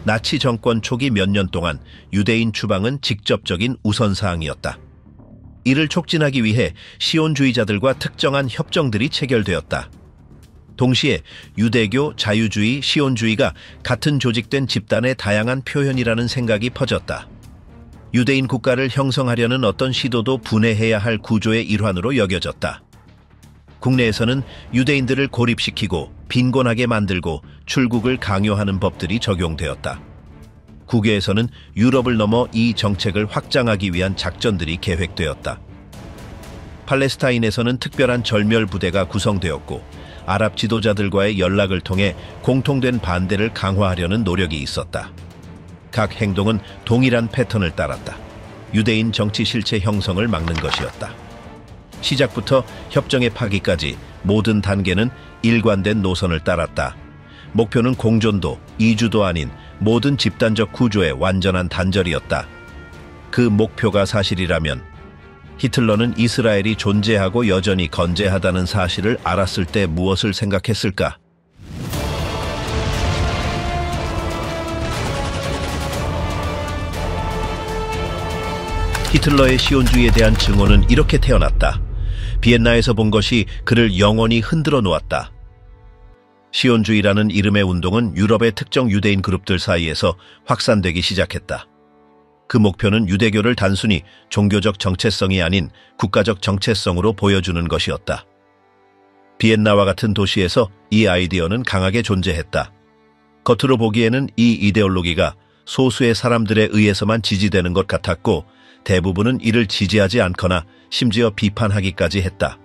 나치 정권 초기 몇 년 동안 유대인 추방은 직접적인 우선사항이었다. 이를 촉진하기 위해 시온주의자들과 특정한 협정들이 체결되었다. 동시에 유대교, 자유주의, 시온주의가 같은 조직된 집단의 다양한 표현이라는 생각이 퍼졌다. 유대인 국가를 형성하려는 어떤 시도도 분해해야 할 구조의 일환으로 여겨졌다. 국내에서는 유대인들을 고립시키고 빈곤하게 만들고 출국을 강요하는 법들이 적용되었다. 국외에서는 유럽을 넘어 이 정책을 확장하기 위한 작전들이 계획되었다. 팔레스타인에서는 특별한 절멸 부대가 구성되었고 아랍 지도자들과의 연락을 통해 공통된 반대를 강화하려는 노력이 있었다. 각 행동은 동일한 패턴을 따랐다. 유대인 정치 실체 형성을 막는 것이었다. 시작부터 협정의 파기까지 모든 단계는 일관된 노선을 따랐다. 목표는 공존도, 이주도 아닌 모든 집단적 구조의 완전한 단절이었다. 그 목표가 사실이라면 히틀러는 이스라엘이 존재하고 여전히 건재하다는 사실을 알았을 때 무엇을 생각했을까? 히틀러의 시온주의에 대한 증오는 이렇게 태어났다. 비엔나에서 본 것이 그를 영원히 흔들어 놓았다. 시온주의라는 이름의 운동은 유럽의 특정 유대인 그룹들 사이에서 확산되기 시작했다. 그 목표는 유대교를 단순히 종교적 정체성이 아닌 국가적 정체성으로 보여주는 것이었다. 비엔나와 같은 도시에서 이 아이디어는 강하게 존재했다. 겉으로 보기에는 이 이데올로기가 소수의 사람들에 의해서만 지지되는 것 같았고 대부분은 이를 지지하지 않거나 심지어 비판하기까지 했다.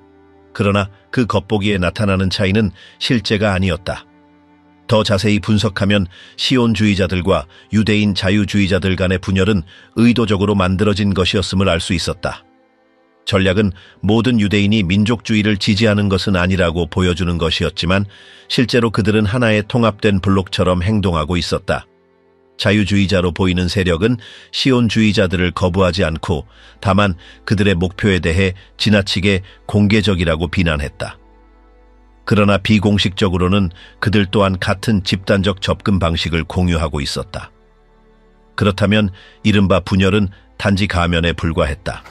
그러나 그 겉보기에 나타나는 차이는 실제가 아니었다. 더 자세히 분석하면 시온주의자들과 유대인 자유주의자들 간의 분열은 의도적으로 만들어진 것이었음을 알 수 있었다. 전략은 모든 유대인이 민족주의를 지지하는 것은 아니라고 보여주는 것이었지만 실제로 그들은 하나의 통합된 블록처럼 행동하고 있었다. 자유주의자로 보이는 세력은 시온주의자들을 거부하지 않고 다만 그들의 목표에 대해 지나치게 공개적이라고 비난했다. 그러나 비공식적으로는 그들 또한 같은 집단적 접근 방식을 공유하고 있었다. 그렇다면 이른바 분열은 단지 가면에 불과했다.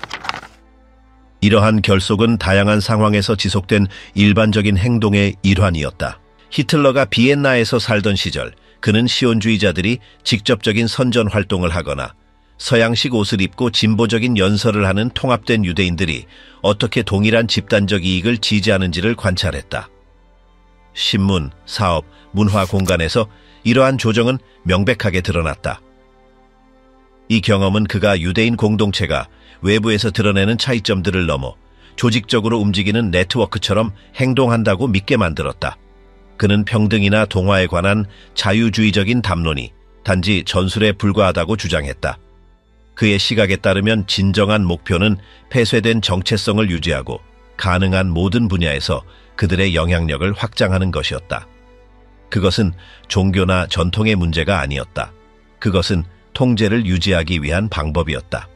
이러한 결속은 다양한 상황에서 지속된 일반적인 행동의 일환이었다. 히틀러가 비엔나에서 살던 시절 그는 시온주의자들이 직접적인 선전 활동을 하거나 서양식 옷을 입고 진보적인 연설을 하는 통합된 유대인들이 어떻게 동일한 집단적 이익을 지지하는지를 관찰했다. 신문, 사업, 문화 공간에서 이러한 조정은 명백하게 드러났다. 이 경험은 그가 유대인 공동체가 외부에서 드러내는 차이점들을 넘어 조직적으로 움직이는 네트워크처럼 행동한다고 믿게 만들었다. 그는 평등이나 동화에 관한 자유주의적인 담론이 단지 전술에 불과하다고 주장했다. 그의 시각에 따르면 진정한 목표는 폐쇄된 정체성을 유지하고 가능한 모든 분야에서 그들의 영향력을 확장하는 것이었다. 그것은 종교나 전통의 문제가 아니었다. 그것은 통제를 유지하기 위한 방법이었다.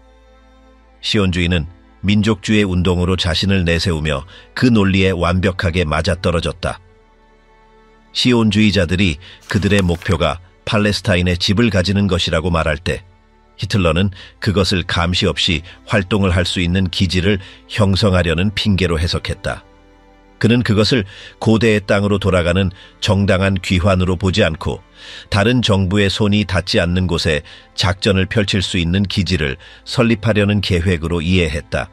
시온주의는 민족주의 운동으로 자신을 내세우며 그 논리에 완벽하게 맞아떨어졌다. 시온주의자들이 그들의 목표가 팔레스타인에 집을 가지는 것이라고 말할 때 히틀러는 그것을 감시 없이 활동을 할 수 있는 기지를 형성하려는 핑계로 해석했다. 그는 그것을 고대의 땅으로 돌아가는 정당한 귀환으로 보지 않고 다른 정부의 손이 닿지 않는 곳에 작전을 펼칠 수 있는 기지를 설립하려는 계획으로 이해했다.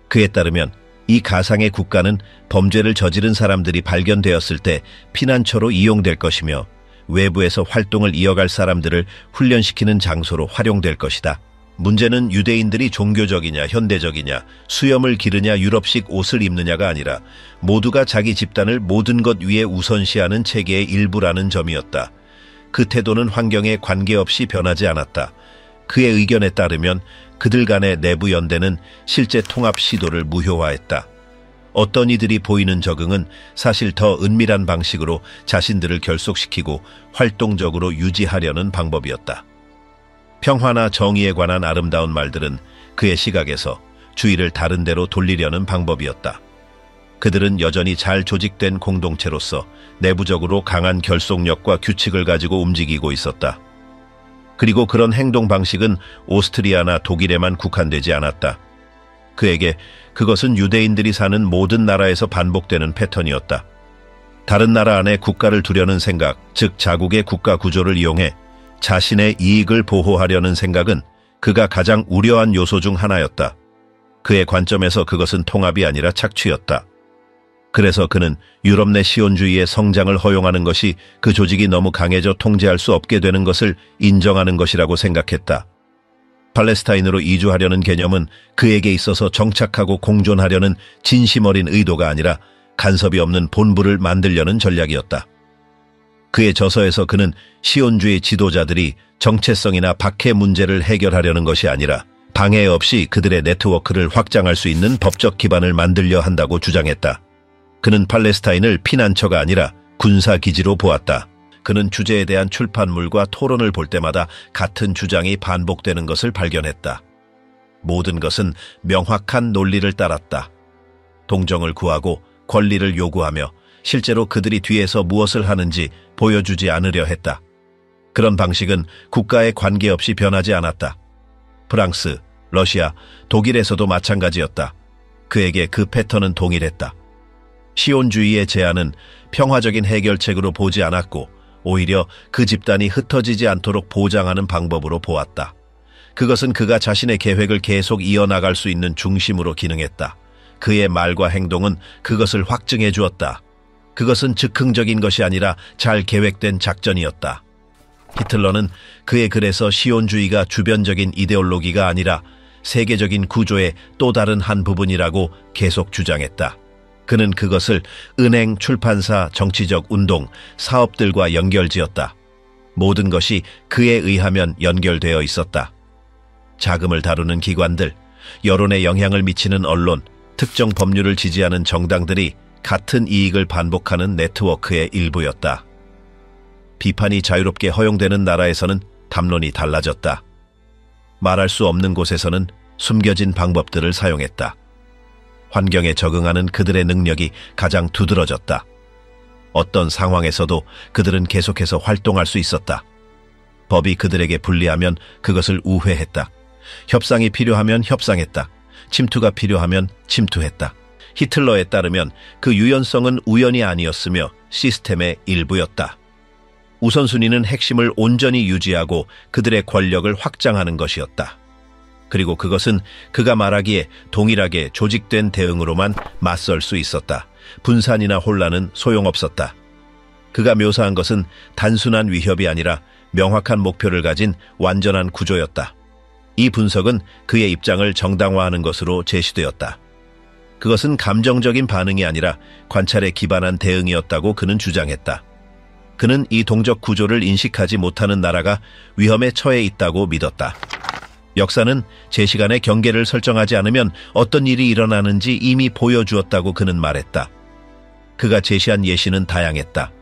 그에 따르면 이 가상의 국가는 범죄를 저지른 사람들이 발견되었을 때 피난처로 이용될 것이며 외부에서 활동을 이어갈 사람들을 훈련시키는 장소로 활용될 것이다. 문제는 유대인들이 종교적이냐 현대적이냐 수염을 기르냐 유럽식 옷을 입느냐가 아니라 모두가 자기 집단을 모든 것 위에 우선시하는 체계의 일부라는 점이었다. 그 태도는 환경에 관계없이 변하지 않았다. 그의 의견에 따르면 그들 간의 내부 연대는 실제 통합 시도를 무효화했다. 어떤 이들이 보이는 적응은 사실 더 은밀한 방식으로 자신들을 결속시키고 활동적으로 유지하려는 방법이었다. 평화나 정의에 관한 아름다운 말들은 그의 시각에서 주의를 다른 데로 돌리려는 방법이었다. 그들은 여전히 잘 조직된 공동체로서 내부적으로 강한 결속력과 규칙을 가지고 움직이고 있었다. 그리고 그런 행동 방식은 오스트리아나 독일에만 국한되지 않았다. 그에게 그것은 유대인들이 사는 모든 나라에서 반복되는 패턴이었다. 다른 나라 안에 국가를 두려는 생각, 즉 자국의 국가 구조를 이용해 자신의 이익을 보호하려는 생각은 그가 가장 우려한 요소 중 하나였다. 그의 관점에서 그것은 통합이 아니라 착취였다. 그래서 그는 유럽 내 시온주의의 성장을 허용하는 것이 그 조직이 너무 강해져 통제할 수 없게 되는 것을 인정하는 것이라고 생각했다. 팔레스타인으로 이주하려는 개념은 그에게 있어서 정착하고 공존하려는 진심 어린 의도가 아니라 간섭이 없는 본부를 만들려는 전략이었다. 그의 저서에서 그는 시온주의 지도자들이 정체성이나 박해 문제를 해결하려는 것이 아니라 방해 없이 그들의 네트워크를 확장할 수 있는 법적 기반을 만들려 한다고 주장했다. 그는 팔레스타인을 피난처가 아니라 군사기지로 보았다. 그는 주제에 대한 출판물과 토론을 볼 때마다 같은 주장이 반복되는 것을 발견했다. 모든 것은 명확한 논리를 따랐다. 동정을 구하고 권리를 요구하며 실제로 그들이 뒤에서 무엇을 하는지 보여주지 않으려 했다. 그런 방식은 국가에 관계없이 변하지 않았다. 프랑스, 러시아, 독일에서도 마찬가지였다. 그에게 그 패턴은 동일했다. 시온주의의 제안은 평화적인 해결책으로 보지 않았고 오히려 그 집단이 흩어지지 않도록 보장하는 방법으로 보았다. 그것은 그가 자신의 계획을 계속 이어나갈 수 있는 중심으로 기능했다. 그의 말과 행동은 그것을 확증해 주었다. 그것은 즉흥적인 것이 아니라 잘 계획된 작전이었다. 히틀러는 그의 글에서 시온주의가 주변적인 이데올로기가 아니라 세계적인 구조의 또 다른 한 부분이라고 계속 주장했다. 그는 그것을 은행, 출판사, 정치적 운동, 사업들과 연결지었다. 모든 것이 그에 의하면 연결되어 있었다. 자금을 다루는 기관들, 여론에 영향을 미치는 언론, 특정 법률을 지지하는 정당들이 같은 이익을 반복하는 네트워크의 일부였다. 비판이 자유롭게 허용되는 나라에서는 담론이 달라졌다. 말할 수 없는 곳에서는 숨겨진 방법들을 사용했다. 환경에 적응하는 그들의 능력이 가장 두드러졌다. 어떤 상황에서도 그들은 계속해서 활동할 수 있었다. 법이 그들에게 불리하면 그것을 우회했다. 협상이 필요하면 협상했다. 침투가 필요하면 침투했다. 히틀러에 따르면 그 유연성은 우연이 아니었으며 시스템의 일부였다. 우선순위는 핵심을 온전히 유지하고 그들의 권력을 확장하는 것이었다. 그리고 그것은 그가 말하기에 동일하게 조직된 대응으로만 맞설 수 있었다. 분산이나 혼란은 소용없었다. 그가 묘사한 것은 단순한 위협이 아니라 명확한 목표를 가진 완전한 구조였다. 이 분석은 그의 입장을 정당화하는 것으로 제시되었다. 그것은 감정적인 반응이 아니라 관찰에 기반한 대응이었다고 그는 주장했다. 그는 이 동적 구조를 인식하지 못하는 나라가 위험에 처해 있다고 믿었다. 역사는 제 시간에 경계를 설정하지 않으면 어떤 일이 일어나는지 이미 보여주었다고 그는 말했다. 그가 제시한 예시는 다양했다.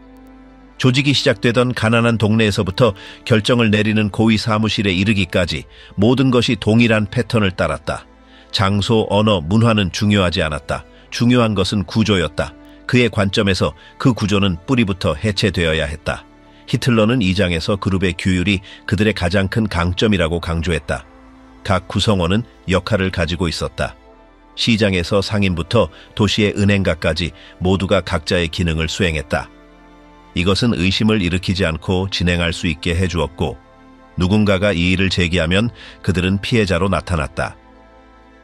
조직이 시작되던 가난한 동네에서부터 결정을 내리는 고위 사무실에 이르기까지 모든 것이 동일한 패턴을 따랐다. 장소, 언어, 문화는 중요하지 않았다. 중요한 것은 구조였다. 그의 관점에서 그 구조는 뿌리부터 해체되어야 했다. 히틀러는 이 장에서 그룹의 규율이 그들의 가장 큰 강점이라고 강조했다. 각 구성원은 역할을 가지고 있었다. 시장에서 상인부터 도시의 은행가까지 모두가 각자의 기능을 수행했다. 이것은 의심을 일으키지 않고 진행할 수 있게 해주었고 누군가가 이 일을 제기하면 그들은 피해자로 나타났다.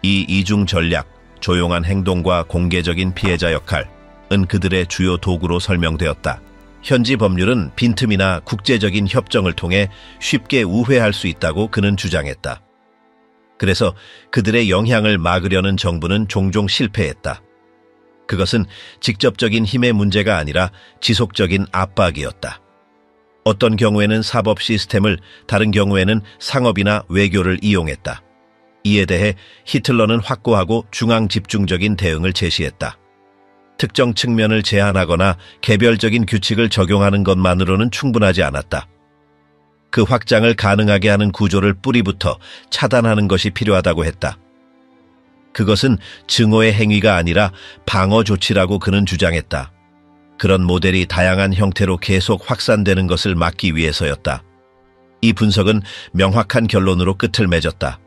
이 이중 전략, 조용한 행동과 공개적인 피해자 역할은 그들의 주요 도구로 설명되었다. 현지 법률은 빈틈이나 국제적인 협정을 통해 쉽게 우회할 수 있다고 그는 주장했다. 그래서 그들의 영향을 막으려는 정부는 종종 실패했다. 그것은 직접적인 힘의 문제가 아니라 지속적인 압박이었다. 어떤 경우에는 사법 시스템을, 다른 경우에는 상업이나 외교를 이용했다. 이에 대해 히틀러는 확고하고 중앙 집중적인 대응을 제시했다. 특정 측면을 제한하거나 개별적인 규칙을 적용하는 것만으로는 충분하지 않았다. 그 확장을 가능하게 하는 구조를 뿌리부터 차단하는 것이 필요하다고 했다. 그것은 증오의 행위가 아니라 방어 조치라고 그는 주장했다. 그런 모델이 다양한 형태로 계속 확산되는 것을 막기 위해서였다. 이 분석은 명확한 결론으로 끝을 맺었다.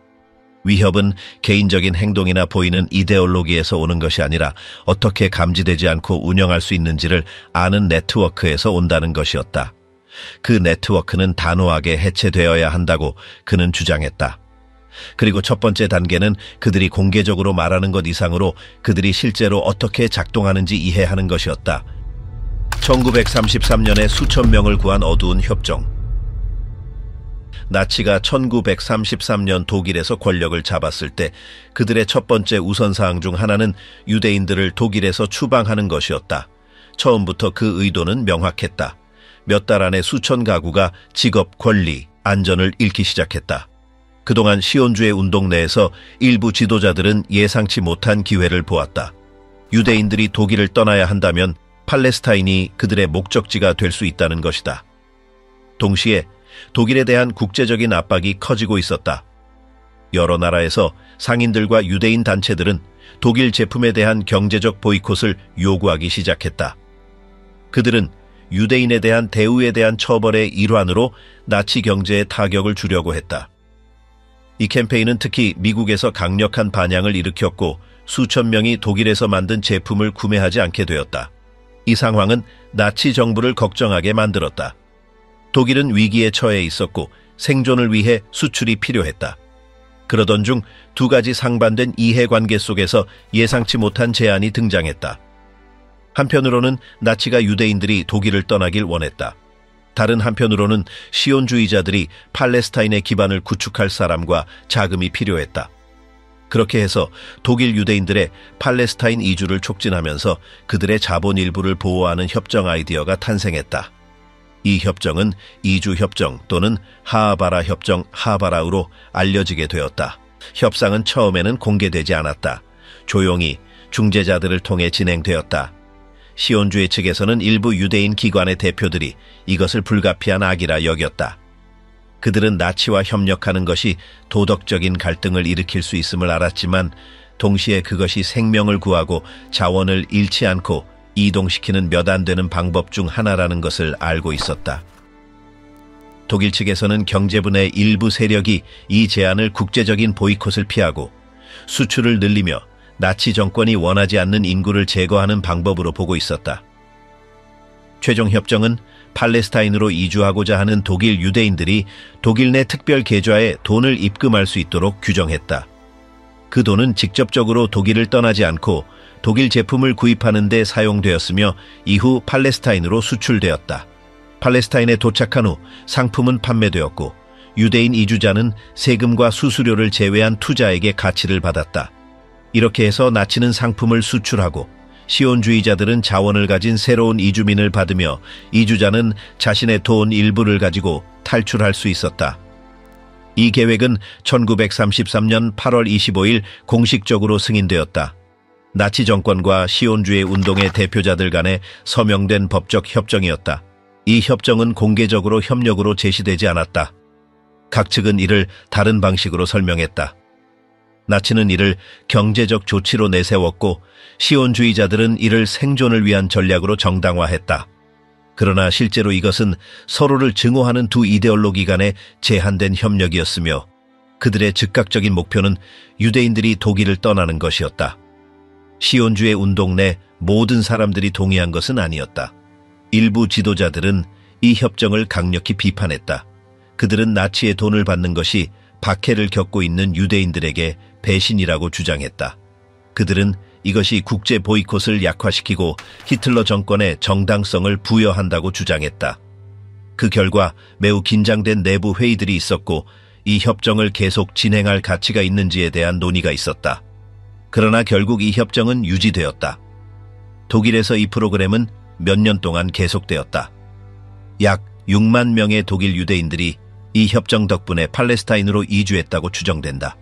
위협은 개인적인 행동이나 보이는 이데올로기에서 오는 것이 아니라 어떻게 감지되지 않고 운영할 수 있는지를 아는 네트워크에서 온다는 것이었다. 그 네트워크는 단호하게 해체되어야 한다고 그는 주장했다. 그리고 첫 번째 단계는 그들이 공개적으로 말하는 것 이상으로 그들이 실제로 어떻게 작동하는지 이해하는 것이었다. 1933년에 수천 명을 구한 어두운 협정. 나치가 1933년 독일에서 권력을 잡았을 때 그들의 첫 번째 우선사항 중 하나는 유대인들을 독일에서 추방하는 것이었다. 처음부터 그 의도는 명확했다. 몇 달 안에 수천 가구가 직업, 권리, 안전을 잃기 시작했다. 그동안 시온주의 운동 내에서 일부 지도자들은 예상치 못한 기회를 보았다. 유대인들이 독일을 떠나야 한다면 팔레스타인이 그들의 목적지가 될 수 있다는 것이다. 동시에 독일에 대한 국제적인 압박이 커지고 있었다. 여러 나라에서 상인들과 유대인 단체들은 독일 제품에 대한 경제적 보이콧을 요구하기 시작했다. 그들은 유대인에 대한 대우에 대한 처벌의 일환으로 나치 경제에 타격을 주려고 했다. 이 캠페인은 특히 미국에서 강력한 반향을 일으켰고 수천 명이 독일에서 만든 제품을 구매하지 않게 되었다. 이 상황은 나치 정부를 걱정하게 만들었다. 독일은 위기에 처해 있었고 생존을 위해 수출이 필요했다. 그러던 중 두 가지 상반된 이해관계 속에서 예상치 못한 제안이 등장했다. 한편으로는 나치가 유대인들이 독일을 떠나길 원했다. 다른 한편으로는 시온주의자들이 팔레스타인의 기반을 구축할 사람과 자금이 필요했다. 그렇게 해서 독일 유대인들의 팔레스타인 이주를 촉진하면서 그들의 자본 일부를 보호하는 협정 아이디어가 탄생했다. 이 협정은 이주협정 또는 하아바라 협정 하바라우로 알려지게 되었다. 협상은 처음에는 공개되지 않았다. 조용히 중재자들을 통해 진행되었다. 시온주의 측에서는 일부 유대인 기관의 대표들이 이것을 불가피한 악이라 여겼다. 그들은 나치와 협력하는 것이 도덕적인 갈등을 일으킬 수 있음을 알았지만 동시에 그것이 생명을 구하고 자원을 잃지 않고 이동시키는 몇 안 되는 방법 중 하나라는 것을 알고 있었다. 독일 측에서는 경제부의 일부 세력이 이 제안을 국제적인 보이콧을 피하고 수출을 늘리며 나치 정권이 원하지 않는 인구를 제거하는 방법으로 보고 있었다. 최종 협정은 팔레스타인으로 이주하고자 하는 독일 유대인들이 독일 내 특별 계좌에 돈을 입금할 수 있도록 규정했다. 그 돈은 직접적으로 독일을 떠나지 않고 독일 제품을 구입하는 데 사용되었으며 이후 팔레스타인으로 수출되었다. 팔레스타인에 도착한 후 상품은 판매되었고 유대인 이주자는 세금과 수수료를 제외한 투자액의 가치를 받았다. 이렇게 해서 나치는 상품을 수출하고 시온주의자들은 자원을 가진 새로운 이주민을 받으며 이주자는 자신의 돈 일부를 가지고 탈출할 수 있었다. 이 계획은 1933년 8월 25일 공식적으로 승인되었다. 나치 정권과 시온주의 운동의 대표자들 간에 서명된 법적 협정이었다. 이 협정은 공개적으로 협력으로 제시되지 않았다. 각 측은 이를 다른 방식으로 설명했다. 나치는 이를 경제적 조치로 내세웠고 시온주의자들은 이를 생존을 위한 전략으로 정당화했다. 그러나 실제로 이것은 서로를 증오하는 두 이데올로기 간의 제한된 협력이었으며 그들의 즉각적인 목표는 유대인들이 독일을 떠나는 것이었다. 시온주의 운동 내 모든 사람들이 동의한 것은 아니었다. 일부 지도자들은 이 협정을 강력히 비판했다. 그들은 나치의 돈을 받는 것이 박해를 겪고 있는 유대인들에게 배신이라고 주장했다. 그들은 이것이 국제 보이콧을 약화시키고 히틀러 정권의 정당성을 부여한다고 주장했다. 그 결과 매우 긴장된 내부 회의들이 있었고 이 협정을 계속 진행할 가치가 있는지에 대한 논의가 있었다. 그러나 결국 이 협정은 유지되었다. 독일에서 이 프로그램은 몇 년 동안 계속되었다. 약 6만 명의 독일 유대인들이 이 협정 덕분에 팔레스타인으로 이주했다고 추정된다.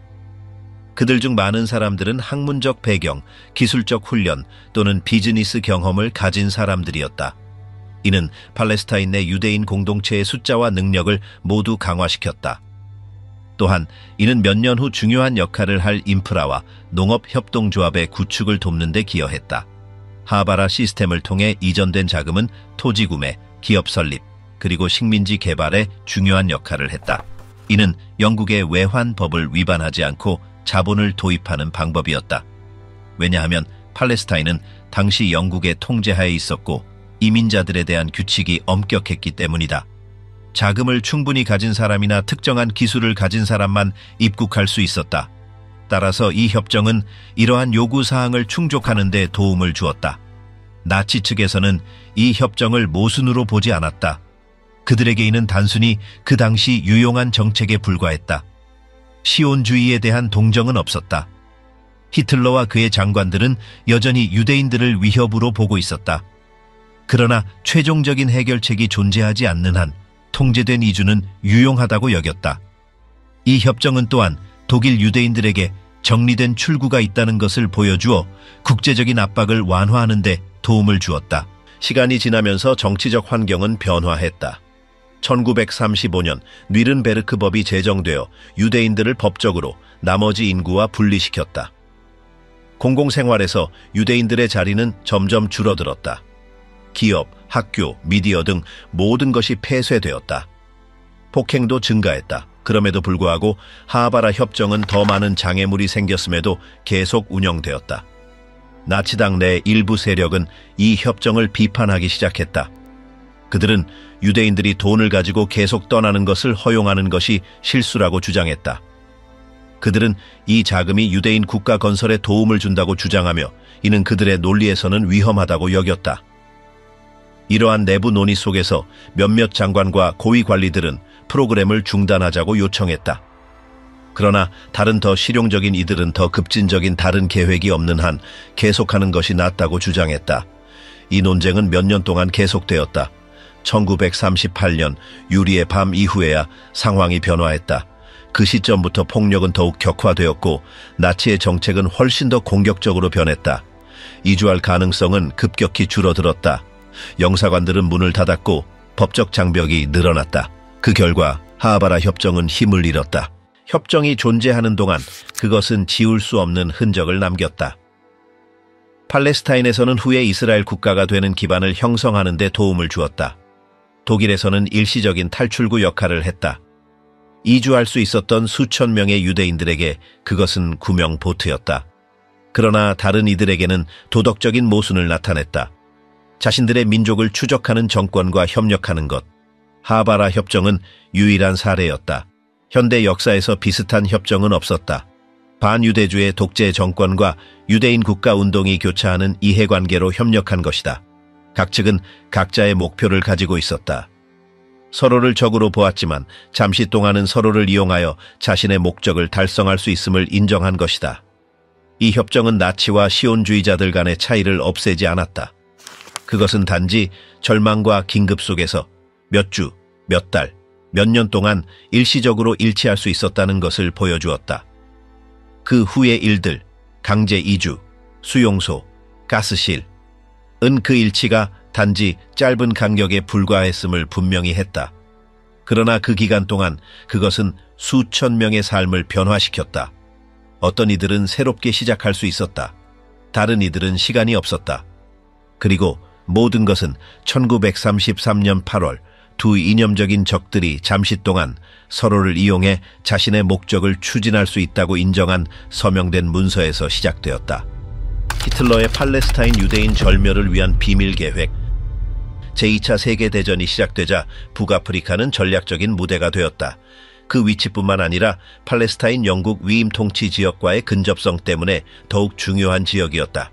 그들 중 많은 사람들은 학문적 배경, 기술적 훈련 또는 비즈니스 경험을 가진 사람들이었다. 이는 팔레스타인 내 유대인 공동체의 숫자와 능력을 모두 강화시켰다. 또한 이는 몇 년 후 중요한 역할을 할 인프라와 농업협동조합의 구축을 돕는 데 기여했다. 하바라 시스템을 통해 이전된 자금은 토지 구매, 기업 설립, 그리고 식민지 개발에 중요한 역할을 했다. 이는 영국의 외환법을 위반하지 않고 자본을 도입하는 방법이었다. 왜냐하면 팔레스타인은 당시 영국의 통제하에 있었고 이민자들에 대한 규칙이 엄격했기 때문이다. 자금을 충분히 가진 사람이나 특정한 기술을 가진 사람만 입국할 수 있었다. 따라서 이 협정은 이러한 요구사항을 충족하는 데 도움을 주었다. 나치 측에서는 이 협정을 모순으로 보지 않았다. 그들에게 이는 단순히 그 당시 유용한 정책에 불과했다. 시온주의에 대한 동정은 없었다. 히틀러와 그의 장관들은 여전히 유대인들을 위협으로 보고 있었다. 그러나 최종적인 해결책이 존재하지 않는 한 통제된 이주는 유용하다고 여겼다. 이 협정은 또한 독일 유대인들에게 정리된 출구가 있다는 것을 보여주어 국제적인 압박을 완화하는 데 도움을 주었다. 시간이 지나면서 정치적 환경은 변화했다. 1935년 뉘른베르크법이 제정되어 유대인들을 법적으로 나머지 인구와 분리시켰다. 공공생활에서 유대인들의 자리는 점점 줄어들었다. 기업, 학교, 미디어 등 모든 것이 폐쇄되었다. 폭행도 증가했다. 그럼에도 불구하고 하바라 협정은 더 많은 장애물이 생겼음에도 계속 운영되었다. 나치당 내 일부 세력은 이 협정을 비판하기 시작했다. 그들은 유대인들이 돈을 가지고 계속 떠나는 것을 허용하는 것이 실수라고 주장했다. 그들은 이 자금이 유대인 국가 건설에 도움을 준다고 주장하며 이는 그들의 논리에서는 위험하다고 여겼다. 이러한 내부 논의 속에서 몇몇 장관과 고위 관리들은 프로그램을 중단하자고 요청했다. 그러나 다른 더 실용적인 이들은 더 급진적인 다른 계획이 없는 한 계속하는 것이 낫다고 주장했다. 이 논쟁은 몇 년 동안 계속되었다. 1938년 유리의 밤 이후에야 상황이 변화했다. 그 시점부터 폭력은 더욱 격화되었고 나치의 정책은 훨씬 더 공격적으로 변했다. 이주할 가능성은 급격히 줄어들었다. 영사관들은 문을 닫았고 법적 장벽이 늘어났다. 그 결과 하바라 협정은 힘을 잃었다. 협정이 존재하는 동안 그것은 지울 수 없는 흔적을 남겼다. 팔레스타인에서는 후에 이스라엘 국가가 되는 기반을 형성하는 데 도움을 주었다. 독일에서는 일시적인 탈출구 역할을 했다. 이주할 수 있었던 수천 명의 유대인들에게 그것은 구명보트였다. 그러나 다른 이들에게는 도덕적인 모순을 나타냈다. 자신들의 민족을 추적하는 정권과 협력하는 것. 하바라 협정은 유일한 사례였다. 현대 역사에서 비슷한 협정은 없었다. 반유대주의 독재 정권과 유대인 국가 운동이 교차하는 이해관계로 협력한 것이다. 각 측은 각자의 목표를 가지고 있었다. 서로를 적으로 보았지만 잠시 동안은 서로를 이용하여 자신의 목적을 달성할 수 있음을 인정한 것이다. 이 협정은 나치와 시온주의자들 간의 차이를 없애지 않았다. 그것은 단지 절망과 긴급 속에서 몇 주, 몇 달, 몇 년 동안 일시적으로 일치할 수 있었다는 것을 보여주었다. 그 후의 일들, 강제 이주, 수용소, 가스실, 그 일치가 단지 짧은 간격에 불과했음을 분명히 했다. 그러나 그 기간 동안 그것은 수천 명의 삶을 변화시켰다. 어떤 이들은 새롭게 시작할 수 있었다. 다른 이들은 시간이 없었다. 그리고 모든 것은 1933년 8월 두 이념적인 적들이 잠시 동안 서로를 이용해 자신의 목적을 추진할 수 있다고 인정한 서명된 문서에서 시작되었다. 히틀러의 팔레스타인 유대인 절멸을 위한 비밀 계획. 제2차 세계대전이 시작되자 북아프리카는 전략적인 무대가 되었다. 그 위치뿐만 아니라 팔레스타인 영국 위임 통치 지역과의 근접성 때문에 더욱 중요한 지역이었다.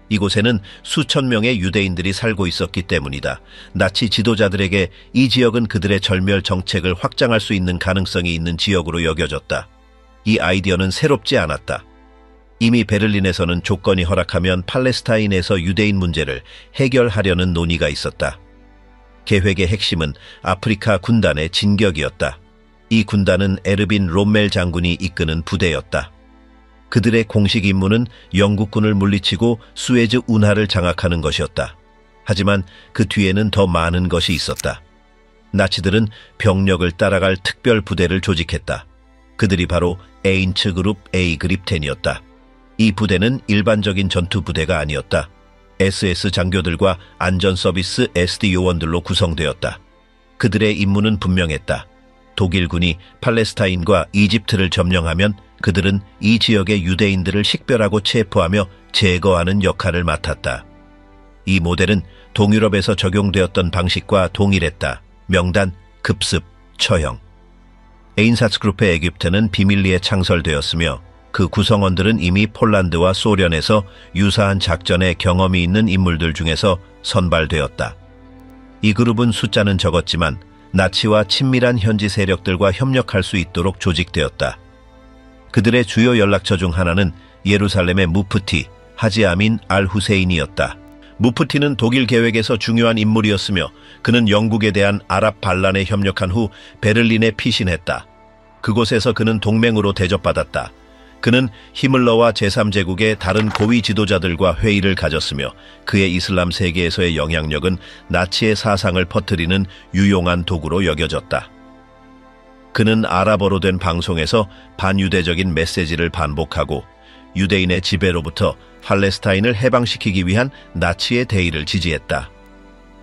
이곳에는 수천 명의 유대인들이 살고 있었기 때문이다. 나치 지도자들에게 이 지역은 그들의 절멸 정책을 확장할 수 있는 가능성이 있는 지역으로 여겨졌다. 이 아이디어는 새롭지 않았다. 이미 베를린에서는 조건이 허락하면 팔레스타인에서 유대인 문제를 해결하려는 논의가 있었다. 계획의 핵심은 아프리카 군단의 진격이었다. 이 군단은 에르빈 롬멜 장군이 이끄는 부대였다. 그들의 공식 임무는 영국군을 물리치고 수에즈 운하를 장악하는 것이었다. 하지만 그 뒤에는 더 많은 것이 있었다. 나치들은 병력을 따라갈 특별 부대를 조직했다. 그들이 바로 에인츠 그룹 A 그립텐이었다. 이 부대는 일반적인 전투 부대가 아니었다. SS 장교들과 안전서비스 SD 요원들로 구성되었다. 그들의 임무는 분명했다. 독일군이 팔레스타인과 이집트를 점령하면 그들은 이 지역의 유대인들을 식별하고 체포하며 제거하는 역할을 맡았다. 이 모델은 동유럽에서 적용되었던 방식과 동일했다. 명단, 급습, 처형. 에인사츠그룹의 에집트는 비밀리에 창설되었으며 그 구성원들은 이미 폴란드와 소련에서 유사한 작전에 경험이 있는 인물들 중에서 선발되었다. 이 그룹은 숫자는 적었지만 나치와 친밀한 현지 세력들과 협력할 수 있도록 조직되었다. 그들의 주요 연락처 중 하나는 예루살렘의 무프티 하지 아민 알 후세인이었다. 무프티는 독일 계획에서 중요한 인물이었으며 그는 영국에 대한 아랍 반란에 협력한 후 베를린에 피신했다. 그곳에서 그는 동맹으로 대접받았다. 그는 히물러와 제3제국의 다른 고위 지도자들과 회의를 가졌으며 그의 이슬람 세계에서의 영향력은 나치의 사상을 퍼뜨리는 유용한 도구로 여겨졌다. 그는 아랍어로 된 방송에서 반유대적인 메시지를 반복하고 유대인의 지배로부터 팔레스타인을 해방시키기 위한 나치의 대의를 지지했다.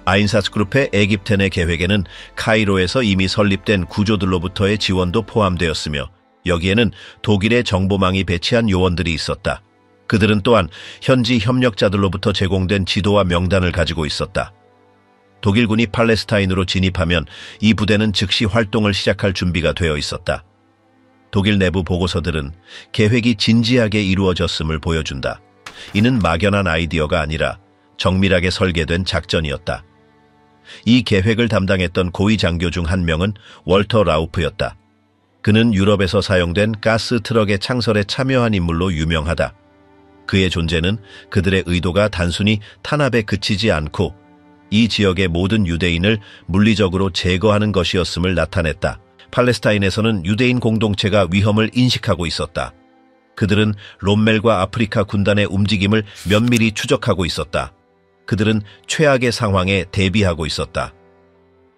아인사츠그룹의 에깁텐의 계획에는 카이로에서 이미 설립된 구조들로부터의 지원도 포함되었으며 여기에는 독일의 정보망이 배치한 요원들이 있었다. 그들은 또한 현지 협력자들로부터 제공된 지도와 명단을 가지고 있었다. 독일군이 팔레스타인으로 진입하면 이 부대는 즉시 활동을 시작할 준비가 되어 있었다. 독일 내부 보고서들은 계획이 진지하게 이루어졌음을 보여준다. 이는 막연한 아이디어가 아니라 정밀하게 설계된 작전이었다. 이 계획을 담당했던 고위 장교 중 한 명은 월터 라우프였다. 그는 유럽에서 사용된 가스 트럭의 창설에 참여한 인물로 유명하다. 그의 존재는 그들의 의도가 단순히 탄압에 그치지 않고 이 지역의 모든 유대인을 물리적으로 제거하는 것이었음을 나타냈다. 팔레스타인에서는 유대인 공동체가 위험을 인식하고 있었다. 그들은 롬멜과 아프리카 군단의 움직임을 면밀히 추적하고 있었다. 그들은 최악의 상황에 대비하고 있었다.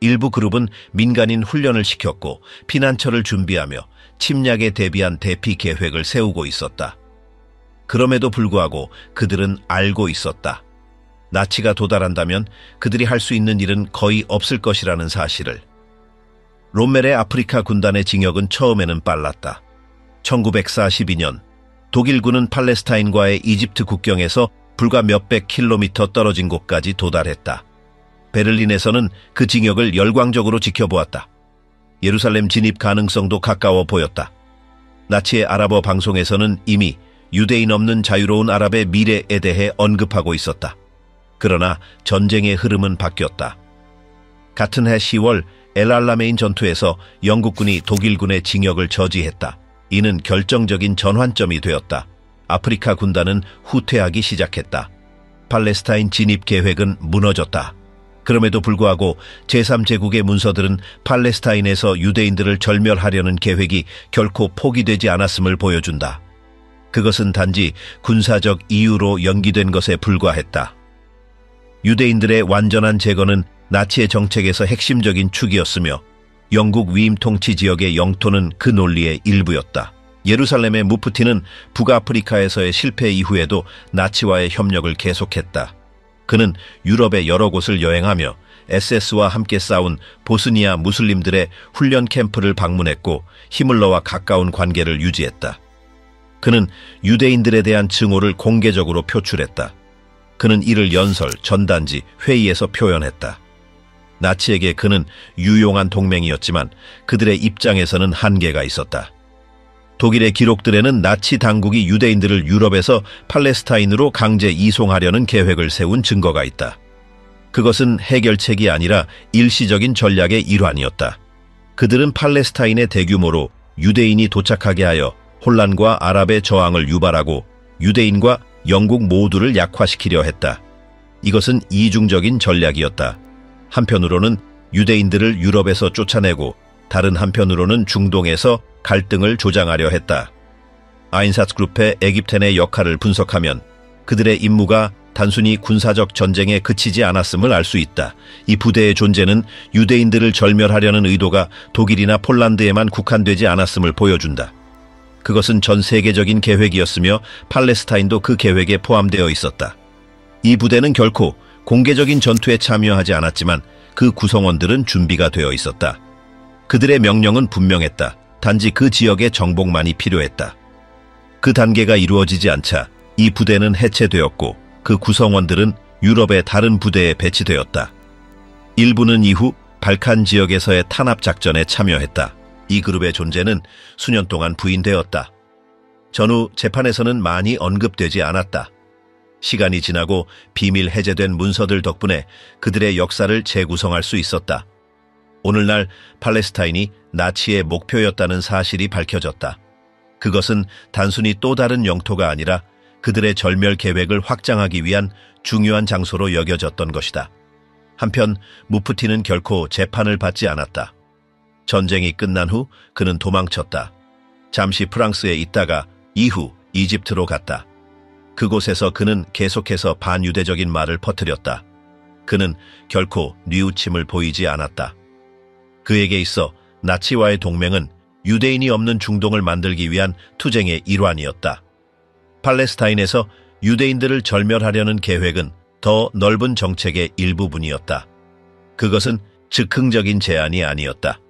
일부 그룹은 민간인 훈련을 시켰고 피난처를 준비하며 침략에 대비한 대피 계획을 세우고 있었다. 그럼에도 불구하고 그들은 알고 있었다. 나치가 도달한다면 그들이 할 수 있는 일은 거의 없을 것이라는 사실을. 롬멜의 아프리카 군단의 징역은 처음에는 빨랐다. 1942년 독일군은 팔레스타인과의 이집트 국경에서 불과 몇백 킬로미터 떨어진 곳까지 도달했다. 베를린에서는 그 징역을 열광적으로 지켜보았다. 예루살렘 진입 가능성도 가까워 보였다. 나치의 아랍어 방송에서는 이미 유대인 없는 자유로운 아랍의 미래에 대해 언급하고 있었다. 그러나 전쟁의 흐름은 바뀌었다. 같은 해 10월 엘알라메인 전투에서 영국군이 독일군의 징역을 저지했다. 이는 결정적인 전환점이 되었다. 아프리카 군단은 후퇴하기 시작했다. 팔레스타인 진입 계획은 무너졌다. 그럼에도 불구하고 제3제국의 문서들은 팔레스타인에서 유대인들을 절멸하려는 계획이 결코 포기되지 않았음을 보여준다. 그것은 단지 군사적 이유로 연기된 것에 불과했다. 유대인들의 완전한 제거는 나치의 정책에서 핵심적인 축이었으며 영국 위임 통치 지역의 영토는 그 논리의 일부였다. 예루살렘의 무프티는 북아프리카에서의 실패 이후에도 나치와의 협력을 계속했다. 그는 유럽의 여러 곳을 여행하며 SS와 함께 싸운 보스니아 무슬림들의 훈련 캠프를 방문했고 히물러와 가까운 관계를 유지했다. 그는 유대인들에 대한 증오를 공개적으로 표출했다. 그는 이를 연설, 전단지, 회의에서 표현했다. 나치에게 그는 유용한 동맹이었지만 그들의 입장에서는 한계가 있었다. 독일의 기록들에는 나치 당국이 유대인들을 유럽에서 팔레스타인으로 강제 이송하려는 계획을 세운 증거가 있다. 그것은 해결책이 아니라 일시적인 전략의 일환이었다. 그들은 팔레스타인의 대규모로 유대인이 도착하게 하여 혼란과 아랍의 저항을 유발하고 유대인과 영국 모두를 약화시키려 했다. 이것은 이중적인 전략이었다. 한편으로는 유대인들을 유럽에서 쫓아내고 다른 한편으로는 중동에서 갈등을 조장하려 했다. 아인사츠그룹의 에깁텐의 역할을 분석하면 그들의 임무가 단순히 군사적 전쟁에 그치지 않았음을 알 수 있다. 이 부대의 존재는 유대인들을 절멸하려는 의도가 독일이나 폴란드에만 국한되지 않았음을 보여준다. 그것은 전 세계적인 계획이었으며 팔레스타인도 그 계획에 포함되어 있었다. 이 부대는 결코 공개적인 전투에 참여하지 않았지만 그 구성원들은 준비가 되어 있었다. 그들의 명령은 분명했다. 단지 그 지역의 정복만이 필요했다. 그 단계가 이루어지지 않자 이 부대는 해체되었고 그 구성원들은 유럽의 다른 부대에 배치되었다. 일부는 이후 발칸 지역에서의 탄압 작전에 참여했다. 이 그룹의 존재는 수년 동안 부인되었다. 전후 재판에서는 많이 언급되지 않았다. 시간이 지나고 비밀 해제된 문서들 덕분에 그들의 역사를 재구성할 수 있었다. 오늘날 팔레스타인이 나치의 목표였다는 사실이 밝혀졌다. 그것은 단순히 또 다른 영토가 아니라 그들의 절멸 계획을 확장하기 위한 중요한 장소로 여겨졌던 것이다. 한편 무프티는 결코 재판을 받지 않았다. 전쟁이 끝난 후 그는 도망쳤다. 잠시 프랑스에 있다가 이후 이집트로 갔다. 그곳에서 그는 계속해서 반유대적인 말을 퍼뜨렸다. 그는 결코 뉘우침을 보이지 않았다. 그에게 있어 나치와의 동맹은 유대인이 없는 중동을 만들기 위한 투쟁의 일환이었다. 팔레스타인에서 유대인들을 절멸하려는 계획은 더 넓은 정책의 일부분이었다. 그것은 즉흥적인 제안이 아니었다.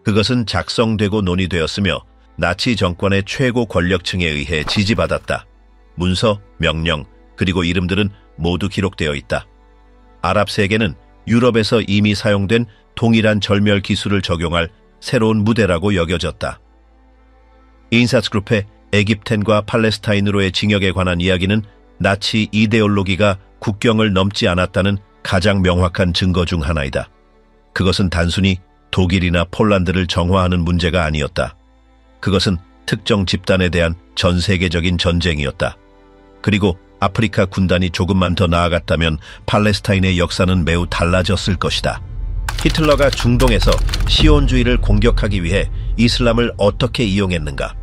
그것은 작성되고 논의되었으며 나치 정권의 최고 권력층에 의해 지지받았다. 문서, 명령, 그리고 이름들은 모두 기록되어 있다. 아랍 세계는 유럽에서 이미 사용된 동일한 절멸 기술을 적용할 새로운 무대라고 여겨졌다. 인사스그룹의 에깁텐과 팔레스타인으로의 징역에 관한 이야기는 나치 이데올로기가 국경을 넘지 않았다는 가장 명확한 증거 중 하나이다. 그것은 단순히 독일이나 폴란드를 정화하는 문제가 아니었다. 그것은 특정 집단에 대한 전 세계적인 전쟁이었다. 그리고 아프리카 군단이 조금만 더 나아갔다면 팔레스타인의 역사는 매우 달라졌을 것이다. 히틀러가 중동에서 시온주의를 공격하기 위해 이슬람을 어떻게 이용했는가?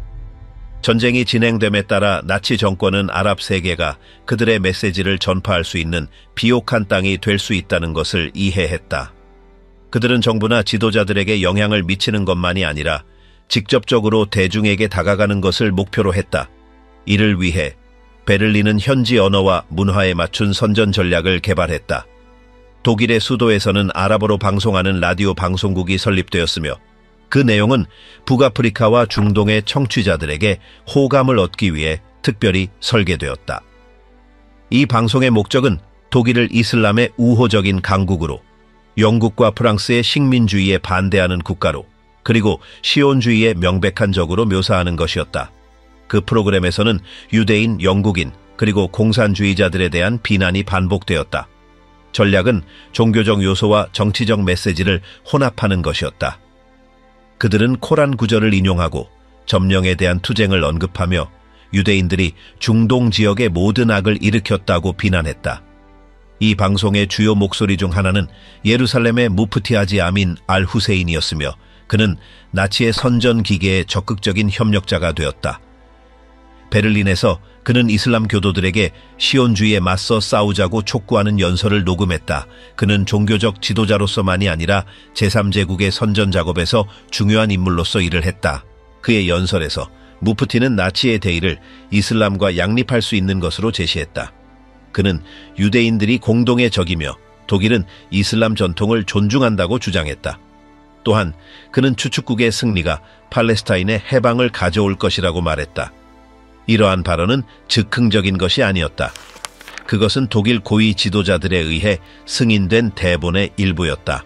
전쟁이 진행됨에 따라 나치 정권은 아랍 세계가 그들의 메시지를 전파할 수 있는 비옥한 땅이 될 수 있다는 것을 이해했다. 그들은 정부나 지도자들에게 영향을 미치는 것만이 아니라 직접적으로 대중에게 다가가는 것을 목표로 했다. 이를 위해 베를린은 현지 언어와 문화에 맞춘 선전 전략을 개발했다. 독일의 수도에서는 아랍어로 방송하는 라디오 방송국이 설립되었으며 그 내용은 북아프리카와 중동의 청취자들에게 호감을 얻기 위해 특별히 설계되었다. 이 방송의 목적은 독일을 이슬람의 우호적인 강국으로, 영국과 프랑스의 식민주의에 반대하는 국가로, 그리고 시온주의의 명백한 적으로 묘사하는 것이었다. 그 프로그램에서는 유대인, 영국인, 그리고 공산주의자들에 대한 비난이 반복되었다. 전략은 종교적 요소와 정치적 메시지를 혼합하는 것이었다. 그들은 코란 구절을 인용하고 점령에 대한 투쟁을 언급하며 유대인들이 중동 지역의 모든 악을 일으켰다고 비난했다. 이 방송의 주요 목소리 중 하나는 예루살렘의 무프티 하지 아민 알 후세인이었으며 그는 나치의 선전 기계의 적극적인 협력자가 되었다. 베를린에서 그는 이슬람 교도들에게 시온주의에 맞서 싸우자고 촉구하는 연설을 녹음했다. 그는 종교적 지도자로서만이 아니라 제3제국의 선전 작업에서 중요한 인물로서 일을 했다. 그의 연설에서 무프티는 나치의 대의를 이슬람과 양립할 수 있는 것으로 제시했다. 그는 유대인들이 공동의 적이며 독일은 이슬람 전통을 존중한다고 주장했다. 또한 그는 추축국의 승리가 팔레스타인의 해방을 가져올 것이라고 말했다. 이러한 발언은 즉흥적인 것이 아니었다. 그것은 독일 고위 지도자들에 의해 승인된 대본의 일부였다.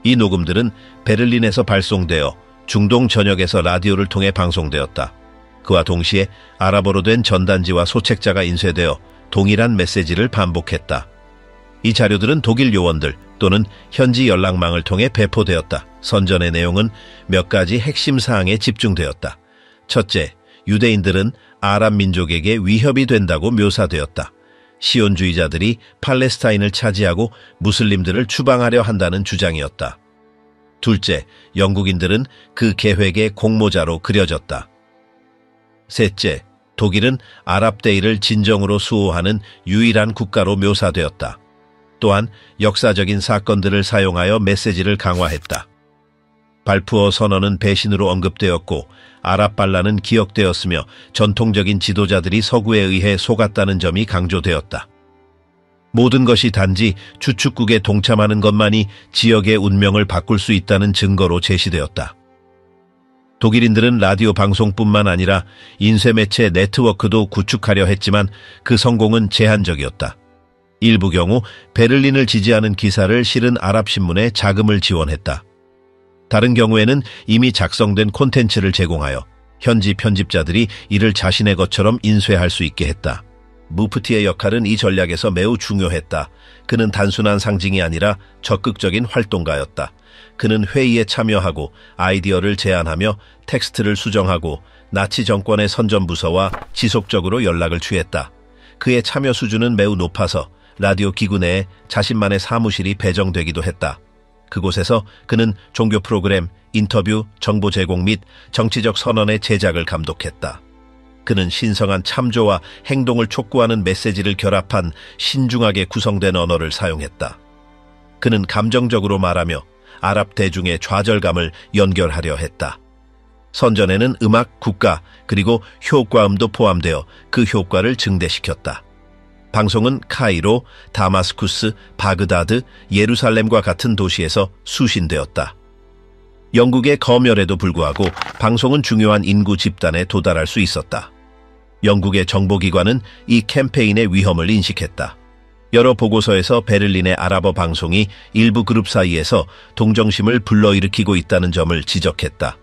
이 녹음들은 베를린에서 발송되어 중동 전역에서 라디오를 통해 방송되었다. 그와 동시에 아랍어로 된 전단지와 소책자가 인쇄되어 동일한 메시지를 반복했다. 이 자료들은 독일 요원들 또는 현지 연락망을 통해 배포되었다. 선전의 내용은 몇 가지 핵심 사항에 집중되었다. 첫째, 유대인들은 아랍 민족에게 위협이 된다고 묘사되었다. 시온주의자들이 팔레스타인을 차지하고 무슬림들을 추방하려 한다는 주장이었다. 둘째, 영국인들은 그 계획의 공모자로 그려졌다. 셋째, 독일은 아랍데이를 진정으로 수호하는 유일한 국가로 묘사되었다. 또한 역사적인 사건들을 사용하여 메시지를 강화했다. 발푸어 선언은 배신으로 언급되었고 아랍발란은 기억되었으며 전통적인 지도자들이 서구에 의해 속았다는 점이 강조되었다. 모든 것이 단지 주축국에 동참하는 것만이 지역의 운명을 바꿀 수 있다는 증거로 제시되었다. 독일인들은 라디오 방송뿐만 아니라 인쇄매체 네트워크도 구축하려 했지만 그 성공은 제한적이었다. 일부 경우 베를린을 지지하는 기사를 실은 아랍신문에 자금을 지원했다. 다른 경우에는 이미 작성된 콘텐츠를 제공하여 현지 편집자들이 이를 자신의 것처럼 인쇄할 수 있게 했다. 무프티의 역할은 이 전략에서 매우 중요했다. 그는 단순한 상징이 아니라 적극적인 활동가였다. 그는 회의에 참여하고 아이디어를 제안하며 텍스트를 수정하고 나치 정권의 선전부서와 지속적으로 연락을 취했다. 그의 참여 수준은 매우 높아서 라디오 기구 내에 자신만의 사무실이 배정되기도 했다. 그곳에서 그는 종교 프로그램, 인터뷰, 정보 제공 및 정치적 선언의 제작을 감독했다. 그는 신성한 참조와 행동을 촉구하는 메시지를 결합한 신중하게 구성된 언어를 사용했다. 그는 감정적으로 말하며 아랍 대중의 좌절감을 연결하려 했다. 선전에는 음악, 국가, 그리고 효과음도 포함되어 그 효과를 증대시켰다. 방송은 카이로, 다마스쿠스, 바그다드, 예루살렘과 같은 도시에서 수신되었다. 영국의 검열에도 불구하고 방송은 중요한 인구 집단에 도달할 수 있었다. 영국의 정보기관은 이 캠페인의 위험을 인식했다. 여러 보고서에서 베를린의 아랍어 방송이 일부 그룹 사이에서 동정심을 불러일으키고 있다는 점을 지적했다.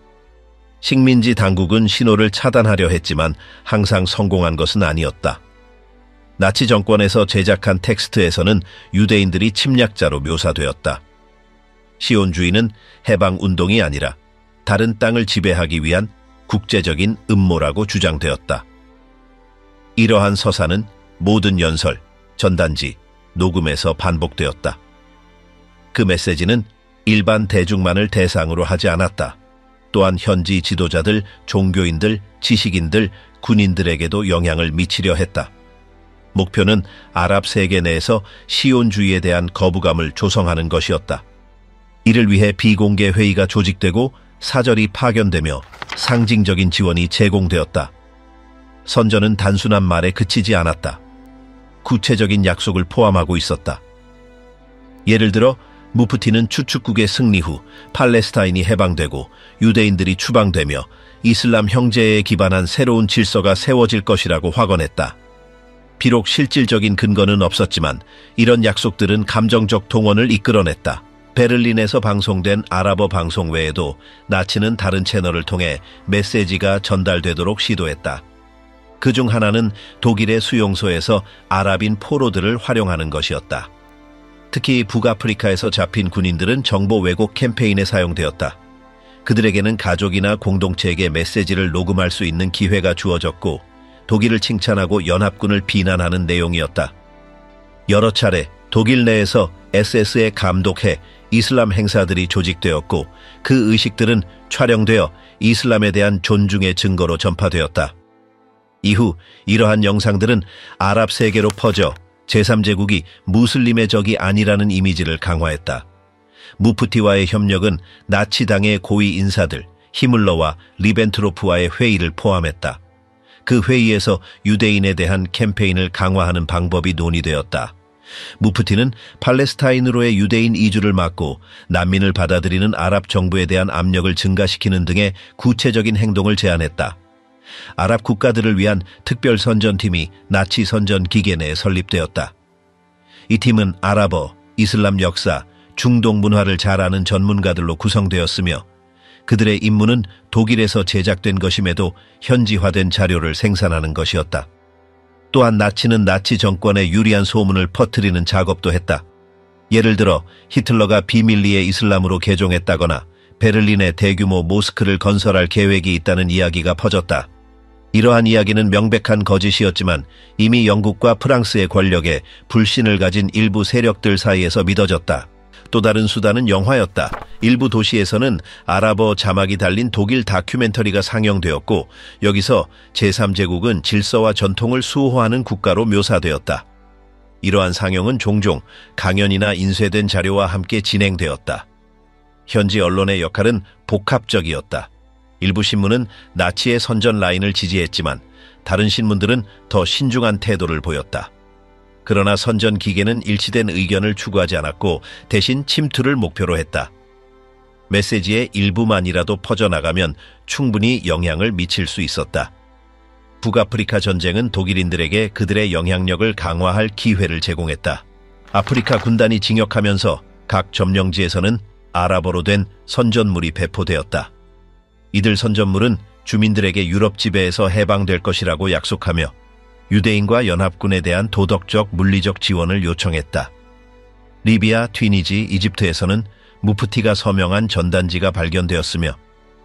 식민지 당국은 신호를 차단하려 했지만 항상 성공한 것은 아니었다. 나치 정권에서 제작한 텍스트에서는 유대인들이 침략자로 묘사되었다. 시온주의는 해방운동이 아니라 다른 땅을 지배하기 위한 국제적인 음모라고 주장되었다. 이러한 서사는 모든 연설, 전단지, 녹음에서 반복되었다. 그 메시지는 일반 대중만을 대상으로 하지 않았다. 또한 현지 지도자들, 종교인들, 지식인들, 군인들에게도 영향을 미치려 했다. 목표는 아랍 세계 내에서 시온주의에 대한 거부감을 조성하는 것이었다. 이를 위해 비공개 회의가 조직되고 사절이 파견되며 상징적인 지원이 제공되었다. 선전은 단순한 말에 그치지 않았다. 구체적인 약속을 포함하고 있었다. 예를 들어 무프티는 추축국의 승리 후 팔레스타인이 해방되고 유대인들이 추방되며 이슬람 형제에 기반한 새로운 질서가 세워질 것이라고 확언했다. 비록 실질적인 근거는 없었지만 이런 약속들은 감정적 동원을 이끌어냈다. 베를린에서 방송된 아랍어 방송 외에도 나치는 다른 채널을 통해 메시지가 전달되도록 시도했다. 그중 하나는 독일의 수용소에서 아랍인 포로들을 활용하는 것이었다. 특히 북아프리카에서 잡힌 군인들은 정보 왜곡 캠페인에 사용되었다. 그들에게는 가족이나 공동체에게 메시지를 녹음할 수 있는 기회가 주어졌고 독일을 칭찬하고 연합군을 비난하는 내용이었다. 여러 차례 독일 내에서 SS에 감독해 이슬람 행사들이 조직되었고 그 의식들은 촬영되어 이슬람에 대한 존중의 증거로 전파되었다. 이후 이러한 영상들은 아랍 세계로 퍼져 제3제국이 무슬림의 적이 아니라는 이미지를 강화했다. 무프티와의 협력은 나치당의 고위 인사들 히물러와 리벤트로프와의 회의를 포함했다. 그 회의에서 유대인에 대한 캠페인을 강화하는 방법이 논의되었다. 무프티는 팔레스타인으로의 유대인 이주를 막고 난민을 받아들이는 아랍 정부에 대한 압력을 증가시키는 등의 구체적인 행동을 제안했다. 아랍 국가들을 위한 특별 선전팀이 나치 선전 기계 내에 설립되었다. 이 팀은 아랍어, 이슬람 역사, 중동 문화를 잘 아는 전문가들로 구성되었으며 그들의 임무는 독일에서 제작된 것임에도 현지화된 자료를 생산하는 것이었다. 또한 나치는 나치 정권에 유리한 소문을 퍼뜨리는 작업도 했다. 예를 들어 히틀러가 비밀리에 이슬람으로 개종했다거나 베를린에 대규모 모스크를 건설할 계획이 있다는 이야기가 퍼졌다. 이러한 이야기는 명백한 거짓이었지만 이미 영국과 프랑스의 권력에 불신을 가진 일부 세력들 사이에서 믿어졌다. 또 다른 수단은 영화였다. 일부 도시에서는 아랍어 자막이 달린 독일 다큐멘터리가 상영되었고 여기서 제3제국은 질서와 전통을 수호하는 국가로 묘사되었다. 이러한 상영은 종종 강연이나 인쇄된 자료와 함께 진행되었다. 현지 언론의 역할은 복합적이었다. 일부 신문은 나치의 선전 라인을 지지했지만 다른 신문들은 더 신중한 태도를 보였다. 그러나 선전 기계는 일치된 의견을 추구하지 않았고 대신 침투를 목표로 했다. 메시지의 일부만이라도 퍼져나가면 충분히 영향을 미칠 수 있었다. 북아프리카 전쟁은 독일인들에게 그들의 영향력을 강화할 기회를 제공했다. 아프리카 군단이 징역하면서 각 점령지에서는 아랍어로 된 선전물이 배포되었다. 이들 선전물은 주민들에게 유럽 지배에서 해방될 것이라고 약속하며 유대인과 연합군에 대한 도덕적, 물리적 지원을 요청했다. 리비아, 튀니지, 이집트에서는 무프티가 서명한 전단지가 발견되었으며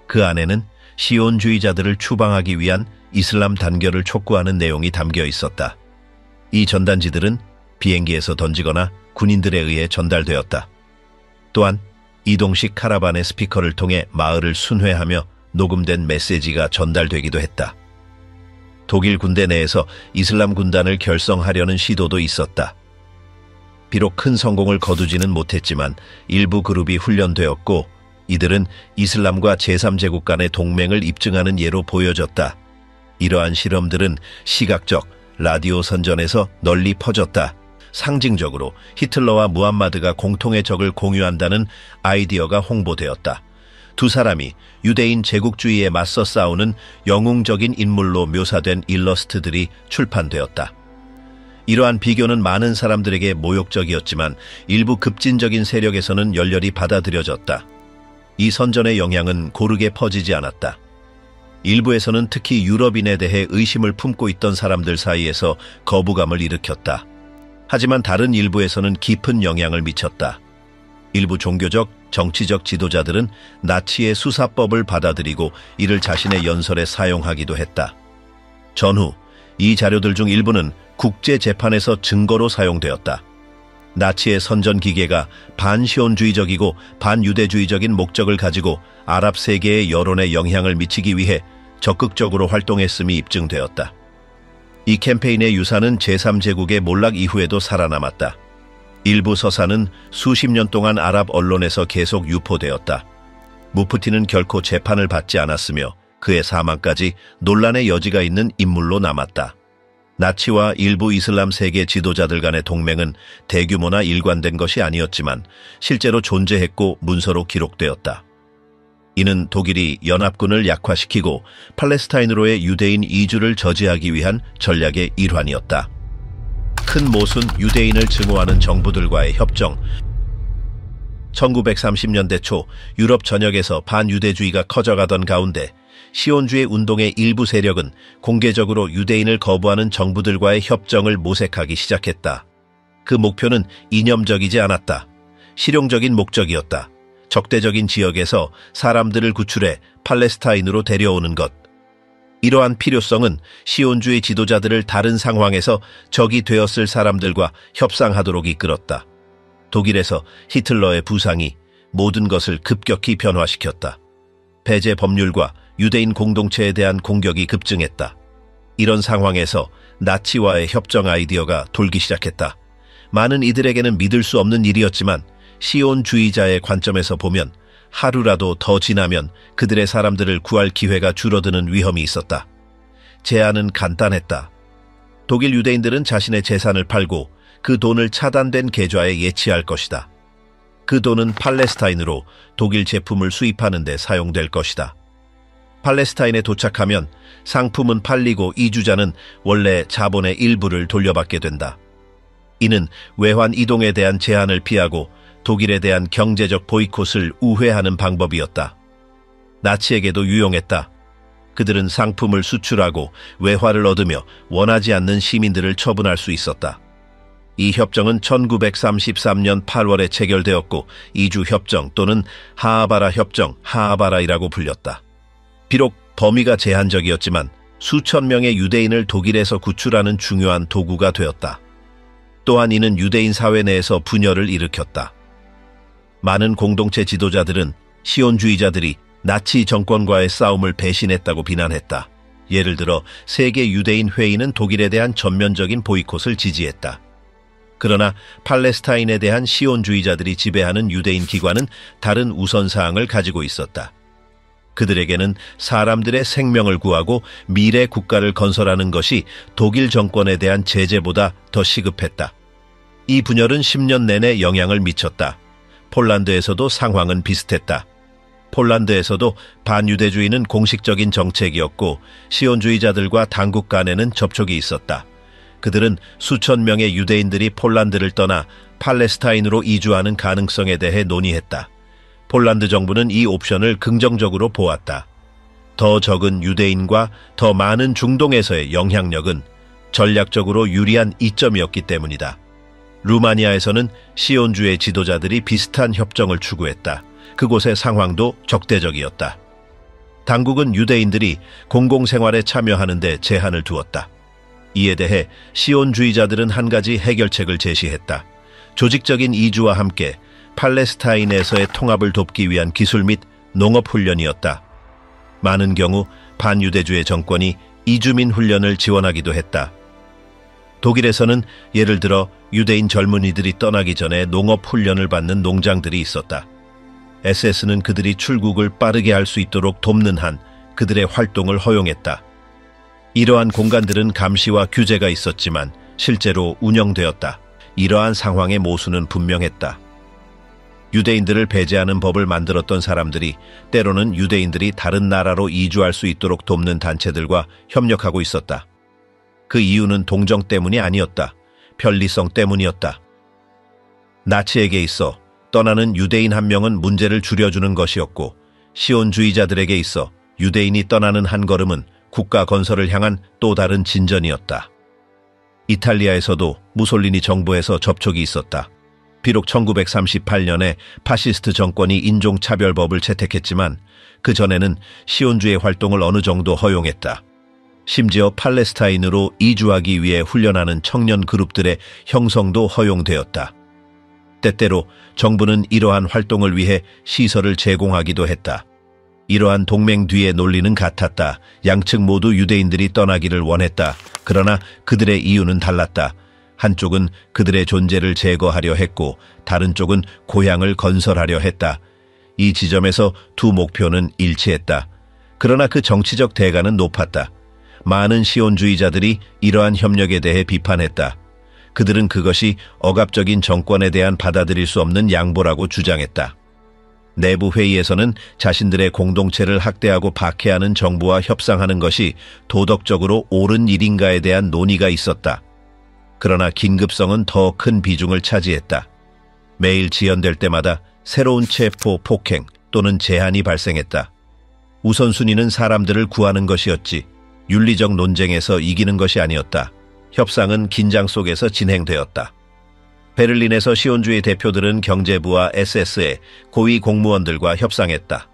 그 안에는 시온주의자들을 추방하기 위한 이슬람 단결을 촉구하는 내용이 담겨 있었다. 이 전단지들은 비행기에서 던지거나 군인들에 의해 전달되었다. 또한 이동식 카라반의 스피커를 통해 마을을 순회하며 녹음된 메시지가 전달되기도 했다. 독일 군대 내에서 이슬람 군단을 결성하려는 시도도 있었다. 비록 큰 성공을 거두지는 못했지만 일부 그룹이 훈련되었고 이들은 이슬람과 제3제국 간의 동맹을 입증하는 예로 보여졌다. 이러한 실험들은 시각적, 라디오 선전에서 널리 퍼졌다. 상징적으로 히틀러와 무함마드가 공통의 적을 공유한다는 아이디어가 홍보되었다. 두 사람이 유대인 제국주의에 맞서 싸우는 영웅적인 인물로 묘사된 일러스트들이 출판되었다. 이러한 비교는 많은 사람들에게 모욕적이었지만 일부 급진적인 세력에서는 열렬히 받아들여졌다. 이 선전의 영향은 고르게 퍼지지 않았다. 일부에서는 특히 유럽인에 대해 의심을 품고 있던 사람들 사이에서 거부감을 일으켰다. 하지만 다른 일부에서는 깊은 영향을 미쳤다. 일부 종교적, 정치적 지도자들은 나치의 수사법을 받아들이고 이를 자신의 연설에 사용하기도 했다. 전후 이 자료들 중 일부는 국제재판에서 증거로 사용되었다. 나치의 선전기계가 반시온주의적이고 반유대주의적인 목적을 가지고 아랍 세계의 여론에 영향을 미치기 위해 적극적으로 활동했음이 입증되었다. 이 캠페인의 유산은 제3제국의 몰락 이후에도 살아남았다. 일부 서사는 수십 년 동안 아랍 언론에서 계속 유포되었다. 무프티는 결코 재판을 받지 않았으며 그의 사망까지 논란의 여지가 있는 인물로 남았다. 나치와 일부 이슬람 세계 지도자들 간의 동맹은 대규모나 일관된 것이 아니었지만 실제로 존재했고 문서로 기록되었다. 이는 독일이 연합군을 약화시키고 팔레스타인으로의 유대인 이주를 저지하기 위한 전략의 일환이었다. 큰 못은 유대인을 증오하는 정부들과의 협정. 1930년대 초 유럽 전역에서 반유대주의가 커져가던 가운데 시온주의 운동의 일부 세력은 공개적으로 유대인을 거부하는 정부들과의 협정을 모색하기 시작했다. 그 목표는 이념적이지 않았다. 실용적인 목적이었다. 적대적인 지역에서 사람들을 구출해 팔레스타인으로 데려오는 것. 이러한 필요성은 시온주의 지도자들을 다른 상황에서 적이 되었을 사람들과 협상하도록 이끌었다. 독일에서 히틀러의 부상이 모든 것을 급격히 변화시켰다. 배제 법률과 유대인 공동체에 대한 공격이 급증했다. 이런 상황에서 나치와의 협정 아이디어가 돌기 시작했다. 많은 이들에게는 믿을 수 없는 일이었지만 시온주의자의 관점에서 보면 하루라도 더 지나면 그들의 사람들을 구할 기회가 줄어드는 위험이 있었다. 제안은 간단했다. 독일 유대인들은 자신의 재산을 팔고 그 돈을 차단된 계좌에 예치할 것이다. 그 돈은 팔레스타인으로 독일 제품을 수입하는 데 사용될 것이다. 팔레스타인에 도착하면 상품은 팔리고 이주자는 원래 자본의 일부를 돌려받게 된다. 이는 외환 이동에 대한 제한을 피하고 독일에 대한 경제적 보이콧을 우회하는 방법이었다. 나치에게도 유용했다. 그들은 상품을 수출하고 외화를 얻으며 원하지 않는 시민들을 처분할 수 있었다. 이 협정은 1933년 8월에 체결되었고 이주 협정 또는 하아바라 협정, 하아바라이라고 불렸다. 비록 범위가 제한적이었지만 수천 명의 유대인을 독일에서 구출하는 중요한 도구가 되었다. 또한 이는 유대인 사회 내에서 분열을 일으켰다. 많은 공동체 지도자들은 시온주의자들이 나치 정권과의 싸움을 배신했다고 비난했다. 예를 들어 세계 유대인 회의는 독일에 대한 전면적인 보이콧을 지지했다. 그러나 팔레스타인에 대한 시온주의자들이 지배하는 유대인 기관은 다른 우선사항을 가지고 있었다. 그들에게는 사람들의 생명을 구하고 미래 국가를 건설하는 것이 독일 정권에 대한 제재보다 더 시급했다. 이 분열은 10년 내내 영향을 미쳤다. 폴란드에서도 상황은 비슷했다. 폴란드에서도 반유대주의는 공식적인 정책이었고 시온주의자들과 당국 간에는 접촉이 있었다. 그들은 수천 명의 유대인들이 폴란드를 떠나 팔레스타인으로 이주하는 가능성에 대해 논의했다. 폴란드 정부는 이 옵션을 긍정적으로 보았다. 더 적은 유대인과 더 많은 중동에서의 영향력은 전략적으로 유리한 이점이었기 때문이다. 루마니아에서는 시온주의 지도자들이 비슷한 협정을 추구했다. 그곳의 상황도 적대적이었다. 당국은 유대인들이 공공생활에 참여하는 데 제한을 두었다. 이에 대해 시온주의자들은 한 가지 해결책을 제시했다. 조직적인 이주와 함께 팔레스타인에서의 통합을 돕기 위한 기술 및 농업훈련이었다. 많은 경우 반유대주의 정권이 이주민 훈련을 지원하기도 했다. 독일에서는 예를 들어 유대인 젊은이들이 떠나기 전에 농업훈련을 받는 농장들이 있었다. SS는 그들이 출국을 빠르게 할 수 있도록 돕는 한 그들의 활동을 허용했다. 이러한 공간들은 감시와 규제가 있었지만 실제로 운영되었다. 이러한 상황의 모순은 분명했다. 유대인들을 배제하는 법을 만들었던 사람들이 때로는 유대인들이 다른 나라로 이주할 수 있도록 돕는 단체들과 협력하고 있었다. 그 이유는 동정 때문이 아니었다. 편리성 때문이었다. 나치에게 있어 떠나는 유대인 한 명은 문제를 줄여주는 것이었고 시온주의자들에게 있어 유대인이 떠나는 한 걸음은 국가 건설을 향한 또 다른 진전이었다. 이탈리아에서도 무솔리니 정부에서 접촉이 있었다. 비록 1938년에 파시스트 정권이 인종차별법을 채택했지만 그 전에는 시온주의 활동을 어느 정도 허용했다. 심지어 팔레스타인으로 이주하기 위해 훈련하는 청년 그룹들의 형성도 허용되었다. 때때로 정부는 이러한 활동을 위해 시설을 제공하기도 했다. 이러한 동맹 뒤의 논리는 같았다. 양측 모두 유대인들이 떠나기를 원했다. 그러나 그들의 이유는 달랐다. 한쪽은 그들의 존재를 제거하려 했고 다른 쪽은 고향을 건설하려 했다. 이 지점에서 두 목표는 일치했다. 그러나 그 정치적 대가는 높았다. 많은 시온주의자들이 이러한 협력에 대해 비판했다. 그들은 그것이 억압적인 정권에 대한 받아들일 수 없는 양보라고 주장했다. 내부 회의에서는 자신들의 공동체를 학대하고 박해하는 정부와 협상하는 것이 도덕적으로 옳은 일인가에 대한 논의가 있었다. 그러나 긴급성은 더 큰 비중을 차지했다. 매일 지연될 때마다 새로운 체포, 폭행 또는 제한이 발생했다. 우선순위는 사람들을 구하는 것이었지 윤리적 논쟁에서 이기는 것이 아니었다. 협상은 긴장 속에서 진행되었다. 베를린에서 시온주의 대표들은 경제부와 SS의 고위 공무원들과 협상했다.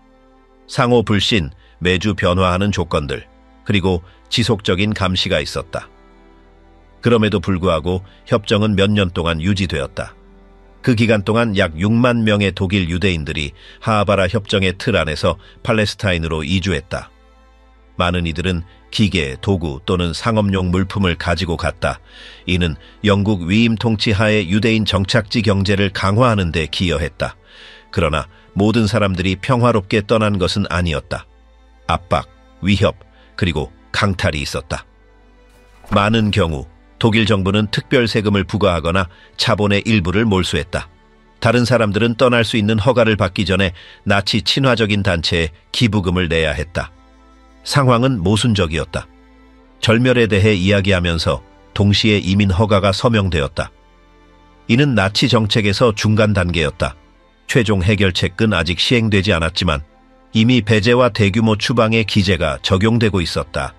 상호 불신, 매주 변화하는 조건들, 그리고 지속적인 감시가 있었다. 그럼에도 불구하고 협정은 몇 년 동안 유지되었다. 그 기간 동안 약 6만 명의 독일 유대인들이 하하바라 협정의 틀 안에서 팔레스타인으로 이주했다. 많은 이들은 기계, 도구 또는 상업용 물품을 가지고 갔다. 이는 영국 위임 통치 하에 유대인 정착지 경제를 강화하는 데 기여했다. 그러나 모든 사람들이 평화롭게 떠난 것은 아니었다. 압박, 위협, 그리고 강탈이 있었다. 많은 경우 독일 정부는 특별 세금을 부과하거나 자본의 일부를 몰수했다. 다른 사람들은 떠날 수 있는 허가를 받기 전에 나치 친화적인 단체에 기부금을 내야 했다. 상황은 모순적이었다. 절멸에 대해 이야기하면서 동시에 이민 허가가 서명되었다. 이는 나치 정책에서 중간 단계였다. 최종 해결책은 아직 시행되지 않았지만 이미 배제와 대규모 추방의 기재가 적용되고 있었다.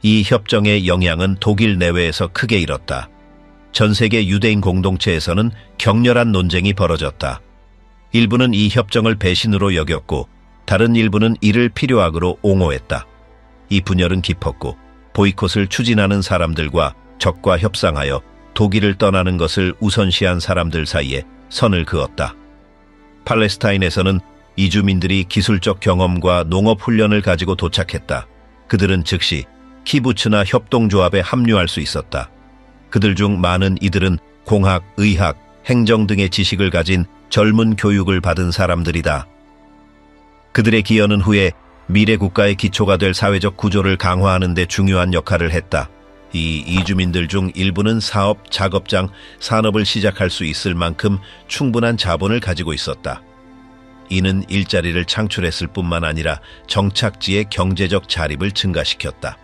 이 협정의 영향은 독일 내외에서 크게 일었다. 전 세계 유대인 공동체에서는 격렬한 논쟁이 벌어졌다. 일부는 이 협정을 배신으로 여겼고 다른 일부는 이를 필요악으로 옹호했다. 이 분열은 깊었고 보이콧을 추진하는 사람들과 적과 협상하여 독일을 떠나는 것을 우선시한 사람들 사이에 선을 그었다. 팔레스타인에서는 이주민들이 기술적 경험과 농업 훈련을 가지고 도착했다. 그들은 즉시 키부츠나 협동조합에 합류할 수 있었다. 그들 중 많은 이들은 공학, 의학, 행정 등의 지식을 가진 젊은 교육을 받은 사람들이다. 그들의 기여는 후에 미래 국가의 기초가 될 사회적 구조를 강화하는 데 중요한 역할을 했다. 이 이주민들 중 일부는 사업, 작업장, 산업을 시작할 수 있을 만큼 충분한 자본을 가지고 있었다. 이는 일자리를 창출했을 뿐만 아니라 정착지의 경제적 자립을 증가시켰다.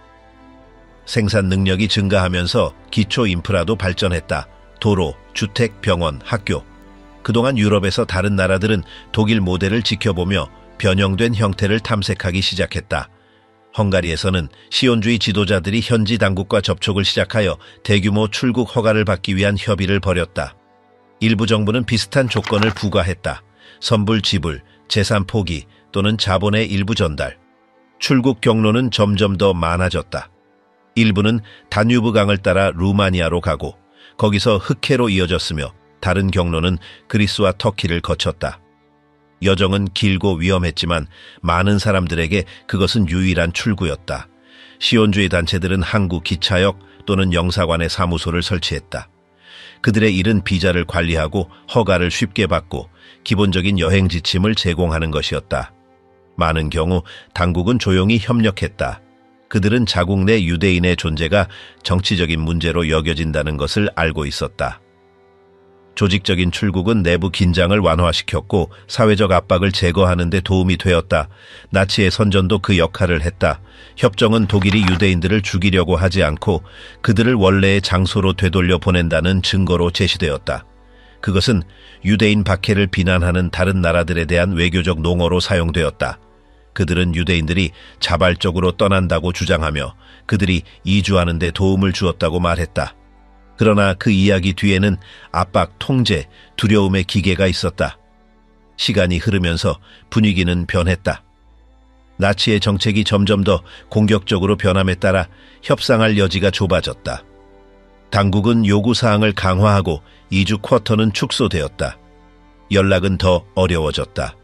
생산 능력이 증가하면서 기초 인프라도 발전했다. 도로, 주택, 병원, 학교. 그동안 유럽에서 다른 나라들은 독일 모델을 지켜보며 변형된 형태를 탐색하기 시작했다. 헝가리에서는 시온주의 지도자들이 현지 당국과 접촉을 시작하여 대규모 출국 허가를 받기 위한 협의를 벌였다. 일부 정부는 비슷한 조건을 부과했다. 선불 지불, 재산 포기 또는 자본의 일부 전달. 출국 경로는 점점 더 많아졌다. 일부는 다뉴브 강을 따라 루마니아로 가고 거기서 흑해로 이어졌으며 다른 경로는 그리스와 터키를 거쳤다. 여정은 길고 위험했지만 많은 사람들에게 그것은 유일한 출구였다. 시온주의 단체들은 항구 기차역 또는 영사관의 사무소를 설치했다. 그들의 일은 비자를 관리하고 허가를 쉽게 받고 기본적인 여행 지침을 제공하는 것이었다. 많은 경우 당국은 조용히 협력했다. 그들은 자국 내 유대인의 존재가 정치적인 문제로 여겨진다는 것을 알고 있었다. 조직적인 출국은 내부 긴장을 완화시켰고 사회적 압박을 제거하는 데 도움이 되었다. 나치의 선전도 그 역할을 했다. 협정은 독일이 유대인들을 죽이려고 하지 않고 그들을 원래의 장소로 되돌려 보낸다는 증거로 제시되었다. 그것은 유대인 박해를 비난하는 다른 나라들에 대한 외교적 농어로 사용되었다. 그들은 유대인들이 자발적으로 떠난다고 주장하며 그들이 이주하는 데 도움을 주었다고 말했다. 그러나 그 이야기 뒤에는 압박, 통제, 두려움의 기계가 있었다. 시간이 흐르면서 분위기는 변했다. 나치의 정책이 점점 더 공격적으로 변함에 따라 협상할 여지가 좁아졌다. 당국은 요구사항을 강화하고 이주 쿼터는 축소되었다. 연락은 더 어려워졌다.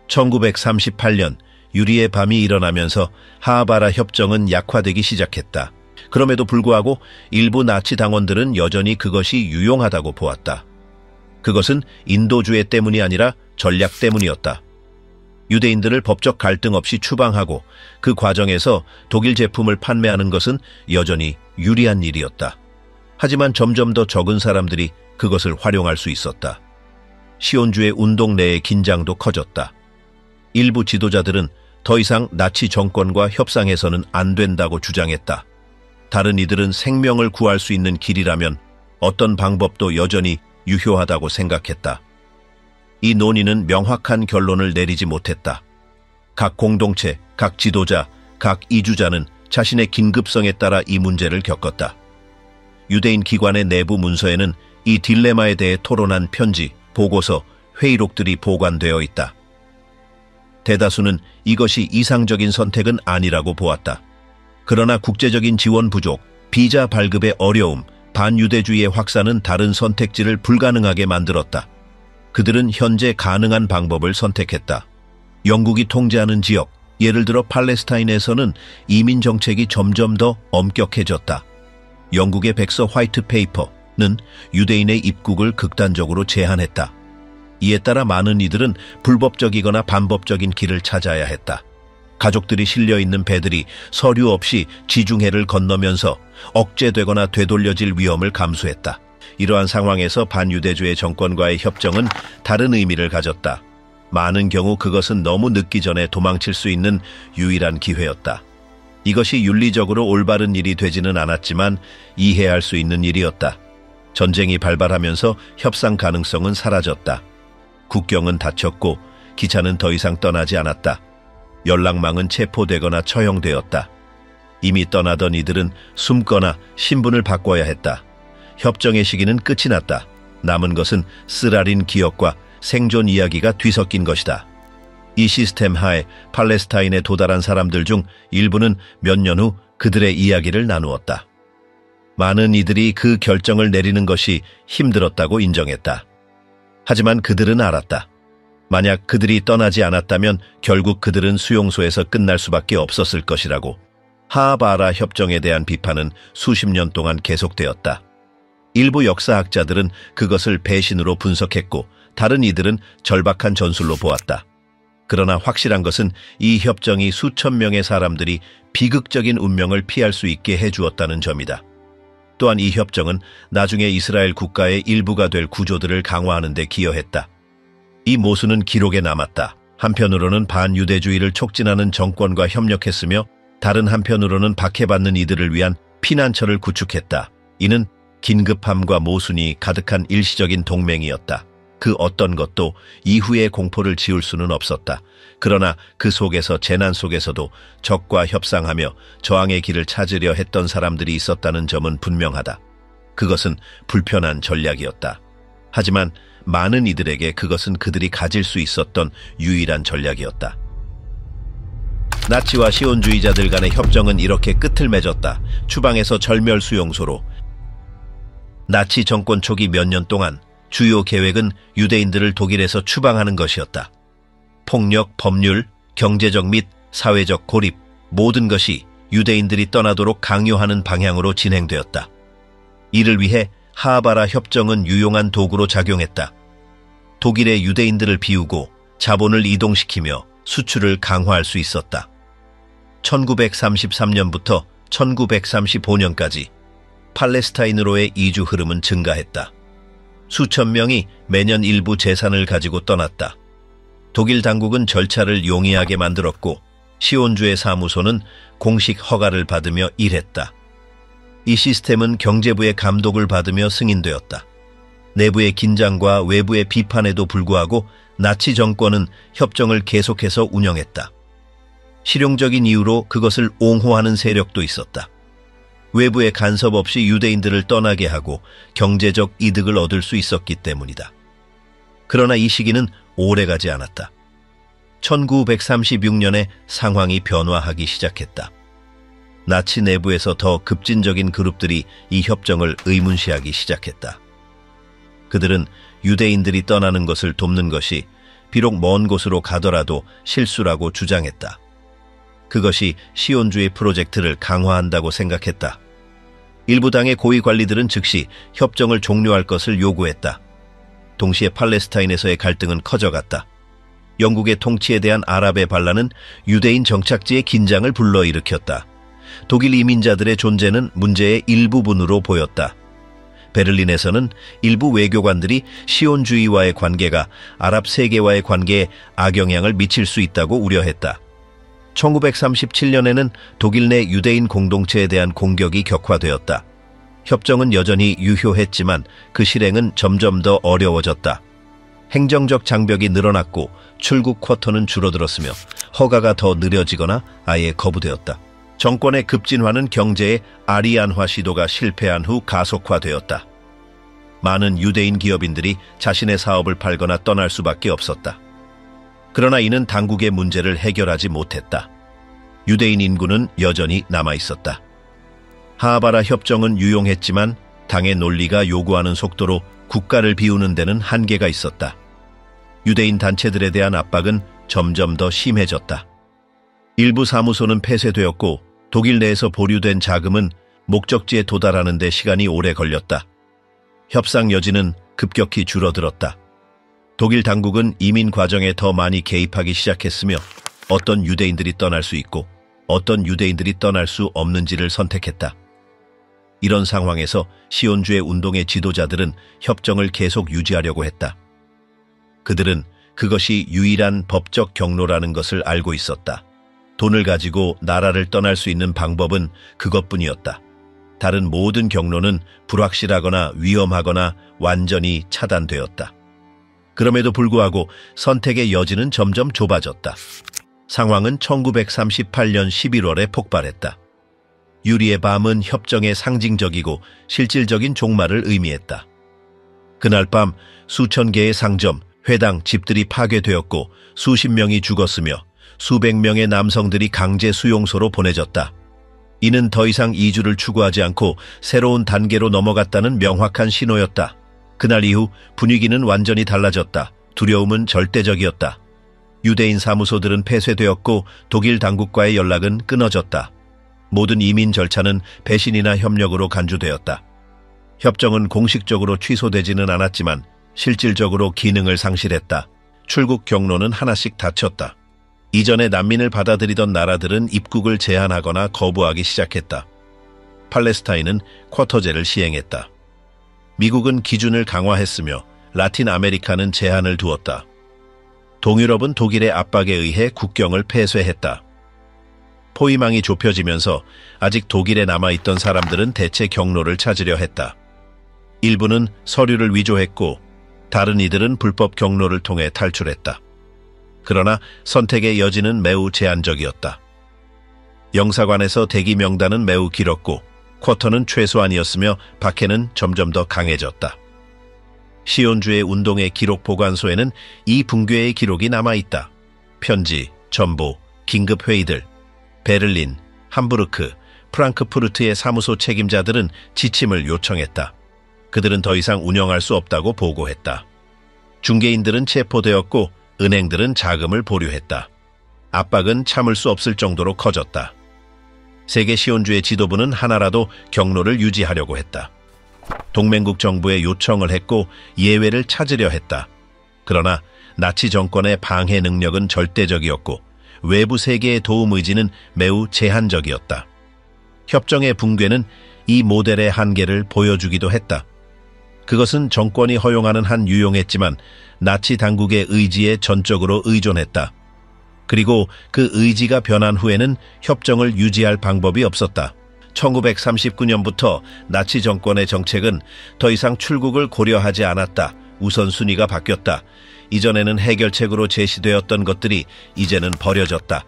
1938년 유리의 밤이 일어나면서 하아바라 협정은 약화되기 시작했다. 그럼에도 불구하고 일부 나치 당원들은 여전히 그것이 유용하다고 보았다. 그것은 인도주의 때문이 아니라 전략 때문이었다. 유대인들을 법적 갈등 없이 추방하고 그 과정에서 독일 제품을 판매하는 것은 여전히 유리한 일이었다. 하지만 점점 더 적은 사람들이 그것을 활용할 수 있었다. 시온주의 운동 내의 긴장도 커졌다. 일부 지도자들은 더 이상 나치 정권과 협상해서는 안 된다고 주장했다. 다른 이들은 생명을 구할 수 있는 길이라면 어떤 방법도 여전히 유효하다고 생각했다. 이 논의는 명확한 결론을 내리지 못했다. 각 공동체, 각 지도자, 각 이주자는 자신의 긴급성에 따라 이 문제를 겪었다. 유대인 기관의 내부 문서에는 이 딜레마에 대해 토론한 편지, 보고서, 회의록들이 보관되어 있다. 대다수는 이것이 이상적인 선택은 아니라고 보았다. 그러나 국제적인 지원 부족, 비자 발급의 어려움, 반유대주의의 확산은 다른 선택지를 불가능하게 만들었다. 그들은 현재 가능한 방법을 선택했다. 영국이 통제하는 지역, 예를 들어 팔레스타인에서는 이민 정책이 점점 더 엄격해졌다. 영국의 백서 화이트 페이퍼는 유대인의 입국을 극단적으로 제한했다. 이에 따라 많은 이들은 불법적이거나 반법적인 길을 찾아야 했다. 가족들이 실려있는 배들이 서류 없이 지중해를 건너면서 억제되거나 되돌려질 위험을 감수했다. 이러한 상황에서 반유대주의 정권과의 협정은 다른 의미를 가졌다. 많은 경우 그것은 너무 늦기 전에 도망칠 수 있는 유일한 기회였다. 이것이 윤리적으로 올바른 일이 되지는 않았지만 이해할 수 있는 일이었다. 전쟁이 발발하면서 협상 가능성은 사라졌다. 국경은 닫혔고 기차는 더 이상 떠나지 않았다. 연락망은 체포되거나 처형되었다. 이미 떠나던 이들은 숨거나 신분을 바꿔야 했다. 협정의 시기는 끝이 났다. 남은 것은 쓰라린 기억과 생존 이야기가 뒤섞인 것이다. 이 시스템 하에 팔레스타인에 도달한 사람들 중 일부는 몇 년 후 그들의 이야기를 나누었다. 많은 이들이 그 결정을 내리는 것이 힘들었다고 인정했다. 하지만 그들은 알았다. 만약 그들이 떠나지 않았다면 결국 그들은 수용소에서 끝날 수밖에 없었을 것이라고. 하하바라 협정에 대한 비판은 수십 년 동안 계속되었다. 일부 역사학자들은 그것을 배신으로 분석했고 다른 이들은 절박한 전술로 보았다. 그러나 확실한 것은 이 협정이 수천 명의 사람들이 비극적인 운명을 피할 수 있게 해주었다는 점이다. 또한 이 협정은 나중에 이스라엘 국가의 일부가 될 구조들을 강화하는 데 기여했다. 이 모순은 기록에 남았다. 한편으로는 반유대주의를 촉진하는 정권과 협력했으며 다른 한편으로는 박해받는 이들을 위한 피난처를 구축했다. 이는 긴급함과 모순이 가득한 일시적인 동맹이었다. 그 어떤 것도 이후의 공포를 지울 수는 없었다. 그러나 그 속에서 재난 속에서도 적과 협상하며 저항의 길을 찾으려 했던 사람들이 있었다는 점은 분명하다. 그것은 불편한 전략이었다. 하지만 많은 이들에게 그것은 그들이 가질 수 있었던 유일한 전략이었다. 나치와 시온주의자들 간의 협정은 이렇게 끝을 맺었다. 추방에서 절멸 수용소로. 나치 정권 초기 몇 년 동안 주요 계획은 유대인들을 독일에서 추방하는 것이었다. 폭력, 법률, 경제적 및 사회적 고립, 모든 것이 유대인들이 떠나도록 강요하는 방향으로 진행되었다. 이를 위해 하하바라 협정은 유용한 도구로 작용했다. 독일의 유대인들을 비우고 자본을 이동시키며 수출을 강화할 수 있었다. 1933년부터 1935년까지 팔레스타인으로의 이주 흐름은 증가했다. 수천 명이 매년 일부 재산을 가지고 떠났다. 독일 당국은 절차를 용이하게 만들었고 시온주의 사무소는 공식 허가를 받으며 일했다. 이 시스템은 경제부의 감독을 받으며 승인되었다. 내부의 긴장과 외부의 비판에도 불구하고 나치 정권은 협정을 계속해서 운영했다. 실용적인 이유로 그것을 옹호하는 세력도 있었다. 외부의 간섭 없이 유대인들을 떠나게 하고 경제적 이득을 얻을 수 있었기 때문이다. 그러나 이 시기는 오래가지 않았다. 1936년에 상황이 변화하기 시작했다. 나치 내부에서 더 급진적인 그룹들이 이 협정을 의문시하기 시작했다. 그들은 유대인들이 떠나는 것을 돕는 것이 비록 먼 곳으로 가더라도 실수라고 주장했다. 그것이 시온주의 프로젝트를 강화한다고 생각했다. 일부 당의 고위 관리들은 즉시 협정을 종료할 것을 요구했다. 동시에 팔레스타인에서의 갈등은 커져갔다. 영국의 통치에 대한 아랍의 반란은 유대인 정착지의 긴장을 불러일으켰다. 독일 이민자들의 존재는 문제의 일부분으로 보였다. 베를린에서는 일부 외교관들이 시온주의와의 관계가 아랍 세계와의 관계에 악영향을 미칠 수 있다고 우려했다. 1937년에는 독일 내 유대인 공동체에 대한 공격이 격화되었다. 협정은 여전히 유효했지만 그 실행은 점점 더 어려워졌다. 행정적 장벽이 늘어났고 출국 쿼터는 줄어들었으며 허가가 더 느려지거나 아예 거부되었다. 정권의 급진화는 경제의 아리안화 시도가 실패한 후 가속화되었다. 많은 유대인 기업인들이 자신의 사업을 팔거나 떠날 수밖에 없었다. 그러나 이는 당국의 문제를 해결하지 못했다. 유대인 인구는 여전히 남아있었다. 하하바라 협정은 유용했지만 당의 논리가 요구하는 속도로 국가를 비우는 데는 한계가 있었다. 유대인 단체들에 대한 압박은 점점 더 심해졌다. 일부 사무소는 폐쇄되었고 독일 내에서 보류된 자금은 목적지에 도달하는 데 시간이 오래 걸렸다. 협상 여지는 급격히 줄어들었다. 독일 당국은 이민 과정에 더 많이 개입하기 시작했으며 어떤 유대인들이 떠날 수 있고 어떤 유대인들이 떠날 수 없는지를 선택했다. 이런 상황에서 시온주의 운동의 지도자들은 협정을 계속 유지하려고 했다. 그들은 그것이 유일한 법적 경로라는 것을 알고 있었다. 돈을 가지고 나라를 떠날 수 있는 방법은 그것뿐이었다. 다른 모든 경로는 불확실하거나 위험하거나 완전히 차단되었다. 그럼에도 불구하고 선택의 여지는 점점 좁아졌다. 상황은 1938년 11월에 폭발했다. 유리의 밤은 협정의 상징적이고 실질적인 종말을 의미했다. 그날 밤 수천 개의 상점, 회당, 집들이 파괴되었고 수십 명이 죽었으며 수백 명의 남성들이 강제 수용소로 보내졌다. 이는 더 이상 이주를 추구하지 않고 새로운 단계로 넘어갔다는 명확한 신호였다. 그날 이후 분위기는 완전히 달라졌다. 두려움은 절대적이었다. 유대인 사무소들은 폐쇄되었고 독일 당국과의 연락은 끊어졌다. 모든 이민 절차는 배신이나 협력으로 간주되었다. 협정은 공식적으로 취소되지는 않았지만 실질적으로 기능을 상실했다. 출국 경로는 하나씩 닫혔다. 이전에 난민을 받아들이던 나라들은 입국을 제한하거나 거부하기 시작했다. 팔레스타인은 쿼터제를 시행했다. 미국은 기준을 강화했으며 라틴 아메리카는 제한을 두었다. 동유럽은 독일의 압박에 의해 국경을 폐쇄했다. 포위망이 좁혀지면서 아직 독일에 남아있던 사람들은 대체 경로를 찾으려 했다. 일부는 서류를 위조했고 다른 이들은 불법 경로를 통해 탈출했다. 그러나 선택의 여지는 매우 제한적이었다. 영사관에서 대기 명단은 매우 길었고 쿼터는 최소한이었으며 박해는 점점 더 강해졌다. 시온주의 운동의 기록 보관소에는 이 붕괴의 기록이 남아있다. 편지, 전보, 긴급 회의들, 베를린, 함부르크, 프랑크푸르트의 사무소 책임자들은 지침을 요청했다. 그들은 더 이상 운영할 수 없다고 보고했다. 중개인들은 체포되었고 은행들은 자금을 보류했다. 압박은 참을 수 없을 정도로 커졌다. 세계 시온주의 지도부는 하나라도 경로를 유지하려고 했다. 동맹국 정부에 요청을 했고 예외를 찾으려 했다. 그러나 나치 정권의 방해 능력은 절대적이었고 외부 세계의 도움 의지는 매우 제한적이었다. 협정의 붕괴는 이 모델의 한계를 보여주기도 했다. 그것은 정권이 허용하는 한 유용했지만 나치 당국의 의지에 전적으로 의존했다. 그리고 그 의지가 변한 후에는 협정을 유지할 방법이 없었다. 1939년부터 나치 정권의 정책은 더 이상 출국을 고려하지 않았다. 우선순위가 바뀌었다. 이전에는 해결책으로 제시되었던 것들이 이제는 버려졌다.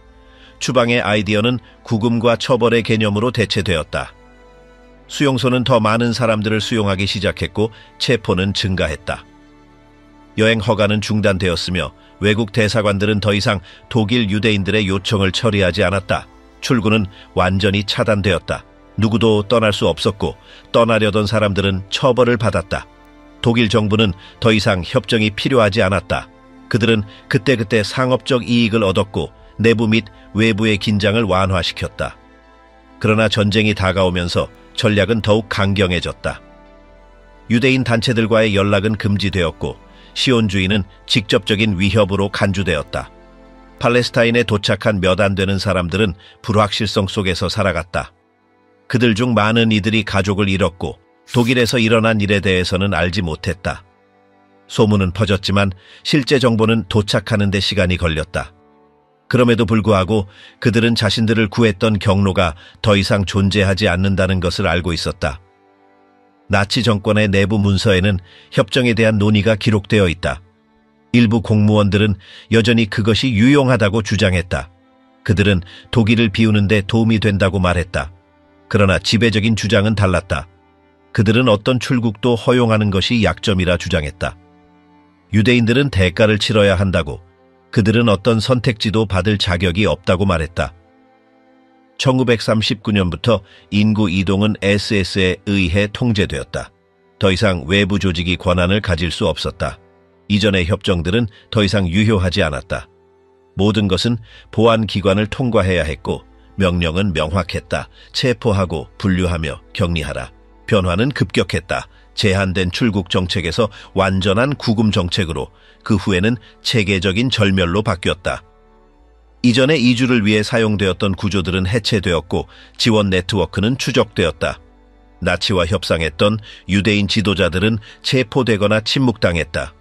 추방의 아이디어는 구금과 처벌의 개념으로 대체되었다. 수용소는 더 많은 사람들을 수용하기 시작했고 체포는 증가했다. 여행 허가는 중단되었으며 외국 대사관들은 더 이상 독일 유대인들의 요청을 처리하지 않았다. 출국은 완전히 차단되었다. 누구도 떠날 수 없었고 떠나려던 사람들은 처벌을 받았다. 독일 정부는 더 이상 협정이 필요하지 않았다. 그들은 그때그때 상업적 이익을 얻었고 내부 및 외부의 긴장을 완화시켰다. 그러나 전쟁이 다가오면서 전략은 더욱 강경해졌다. 유대인 단체들과의 연락은 금지되었고 시온주의는 직접적인 위협으로 간주되었다. 팔레스타인에 도착한 몇 안 되는 사람들은 불확실성 속에서 살아갔다. 그들 중 많은 이들이 가족을 잃었고 독일에서 일어난 일에 대해서는 알지 못했다. 소문은 퍼졌지만 실제 정보는 도착하는 데 시간이 걸렸다. 그럼에도 불구하고 그들은 자신들을 구했던 경로가 더 이상 존재하지 않는다는 것을 알고 있었다. 나치 정권의 내부 문서에는 협정에 대한 논의가 기록되어 있다. 일부 공무원들은 여전히 그것이 유용하다고 주장했다. 그들은 독일을 비우는 데 도움이 된다고 말했다. 그러나 지배적인 주장은 달랐다. 그들은 어떤 출국도 허용하는 것이 약점이라 주장했다. 유대인들은 대가를 치러야 한다고, 그들은 어떤 선택지도 받을 자격이 없다고 말했다. 1939년부터 인구 이동은 SS에 의해 통제되었다. 더 이상 외부 조직이 권한을 가질 수 없었다. 이전의 협정들은 더 이상 유효하지 않았다. 모든 것은 보안기관을 통과해야 했고 명령은 명확했다. 체포하고 분류하며 격리하라. 변화는 급격했다. 제한된 출국 정책에서 완전한 구금 정책으로, 그 후에는 체계적인 절멸로 바뀌었다. 이전에 이주를 위해 사용되었던 구조들은 해체되었고 지원 네트워크는 추적되었다. 나치와 협상했던 유대인 지도자들은 체포되거나 침묵당했다.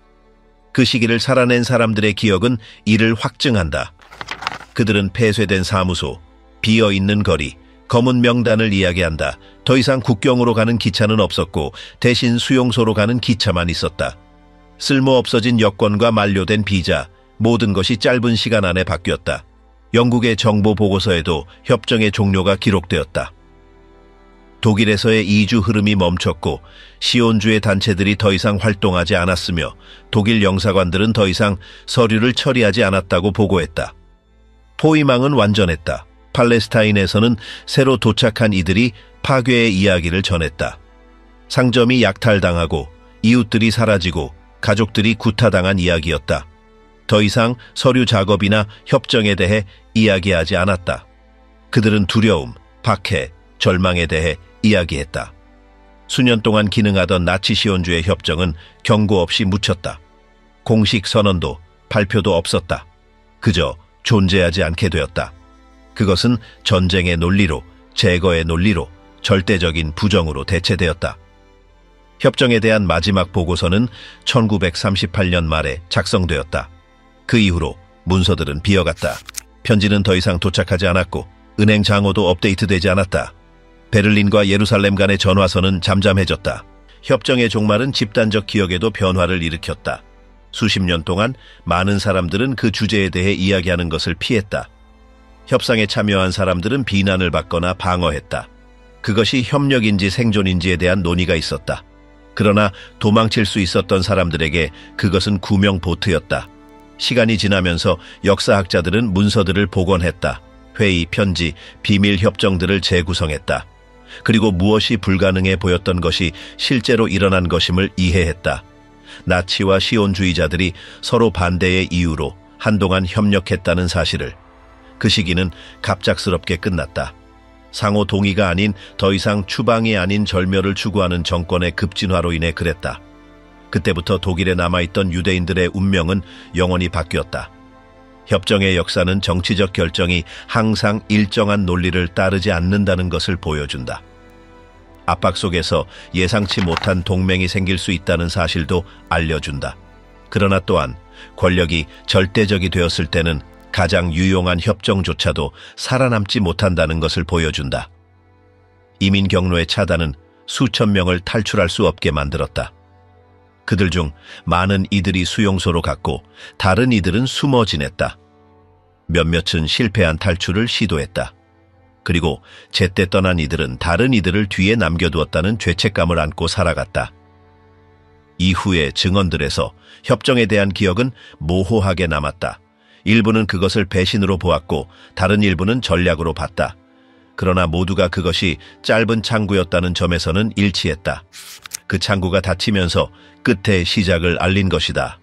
그 시기를 살아낸 사람들의 기억은 이를 확증한다. 그들은 폐쇄된 사무소, 비어있는 거리, 검은 명단을 이야기한다. 더 이상 국경으로 가는 기차는 없었고 대신 수용소로 가는 기차만 있었다. 쓸모없어진 여권과 만료된 비자, 모든 것이 짧은 시간 안에 바뀌었다. 영국의 정보 보고서에도 협정의 종료가 기록되었다. 독일에서의 이주 흐름이 멈췄고 시온주의 단체들이 더 이상 활동하지 않았으며 독일 영사관들은 더 이상 서류를 처리하지 않았다고 보고했다. 포위망은 완전했다. 팔레스타인에서는 새로 도착한 이들이 파괴의 이야기를 전했다. 상점이 약탈당하고 이웃들이 사라지고 가족들이 구타당한 이야기였다. 더 이상 서류 작업이나 협정에 대해 이야기하지 않았다. 그들은 두려움, 박해, 절망에 대해 이야기했다. 수년 동안 기능하던 나치 시온주의 협정은 경고 없이 묻혔다. 공식 선언도 발표도 없었다. 그저 존재하지 않게 되었다. 그것은 전쟁의 논리로, 제거의 논리로, 절대적인 부정으로 대체되었다. 협정에 대한 마지막 보고서는 1938년 말에 작성되었다. 그 이후로 문서들은 비어갔다. 편지는 더 이상 도착하지 않았고 은행 장호도 업데이트되지 않았다. 베를린과 예루살렘 간의 전화선은 잠잠해졌다. 협정의 종말은 집단적 기억에도 변화를 일으켰다. 수십 년 동안 많은 사람들은 그 주제에 대해 이야기하는 것을 피했다. 협상에 참여한 사람들은 비난을 받거나 방어했다. 그것이 협력인지 생존인지에 대한 논의가 있었다. 그러나 도망칠 수 있었던 사람들에게 그것은 구명보트였다. 시간이 지나면서 역사학자들은 문서들을 복원했다. 회의, 편지, 비밀 협정들을 재구성했다. 그리고 무엇이 불가능해 보였던 것이 실제로 일어난 것임을 이해했다. 나치와 시온주의자들이 서로 반대의 이유로 한동안 협력했다는 사실을. 그 시기는 갑작스럽게 끝났다. 상호 동의가 아닌 더 이상 추방이 아닌 절멸을 추구하는 정권의 급진화로 인해 그랬다. 그때부터 독일에 남아있던 유대인들의 운명은 영원히 바뀌었다. 협정의 역사는 정치적 결정이 항상 일정한 논리를 따르지 않는다는 것을 보여준다. 압박 속에서 예상치 못한 동맹이 생길 수 있다는 사실도 알려준다. 그러나 또한 권력이 절대적이 되었을 때는 가장 유용한 협정조차도 살아남지 못한다는 것을 보여준다. 이민 경로의 차단은 수천 명을 탈출할 수 없게 만들었다. 그들 중 많은 이들이 수용소로 갔고 다른 이들은 숨어 지냈다. 몇몇은 실패한 탈출을 시도했다. 그리고 제때 떠난 이들은 다른 이들을 뒤에 남겨두었다는 죄책감을 안고 살아갔다. 이후의 증언들에서 협정에 대한 기억은 모호하게 남았다. 일부는 그것을 배신으로 보았고 다른 일부는 전략으로 봤다. 그러나 모두가 그것이 짧은 창구였다는 점에서는 일치했다. 그 창구가 닫히면서 끝의 시작을 알린 것이다.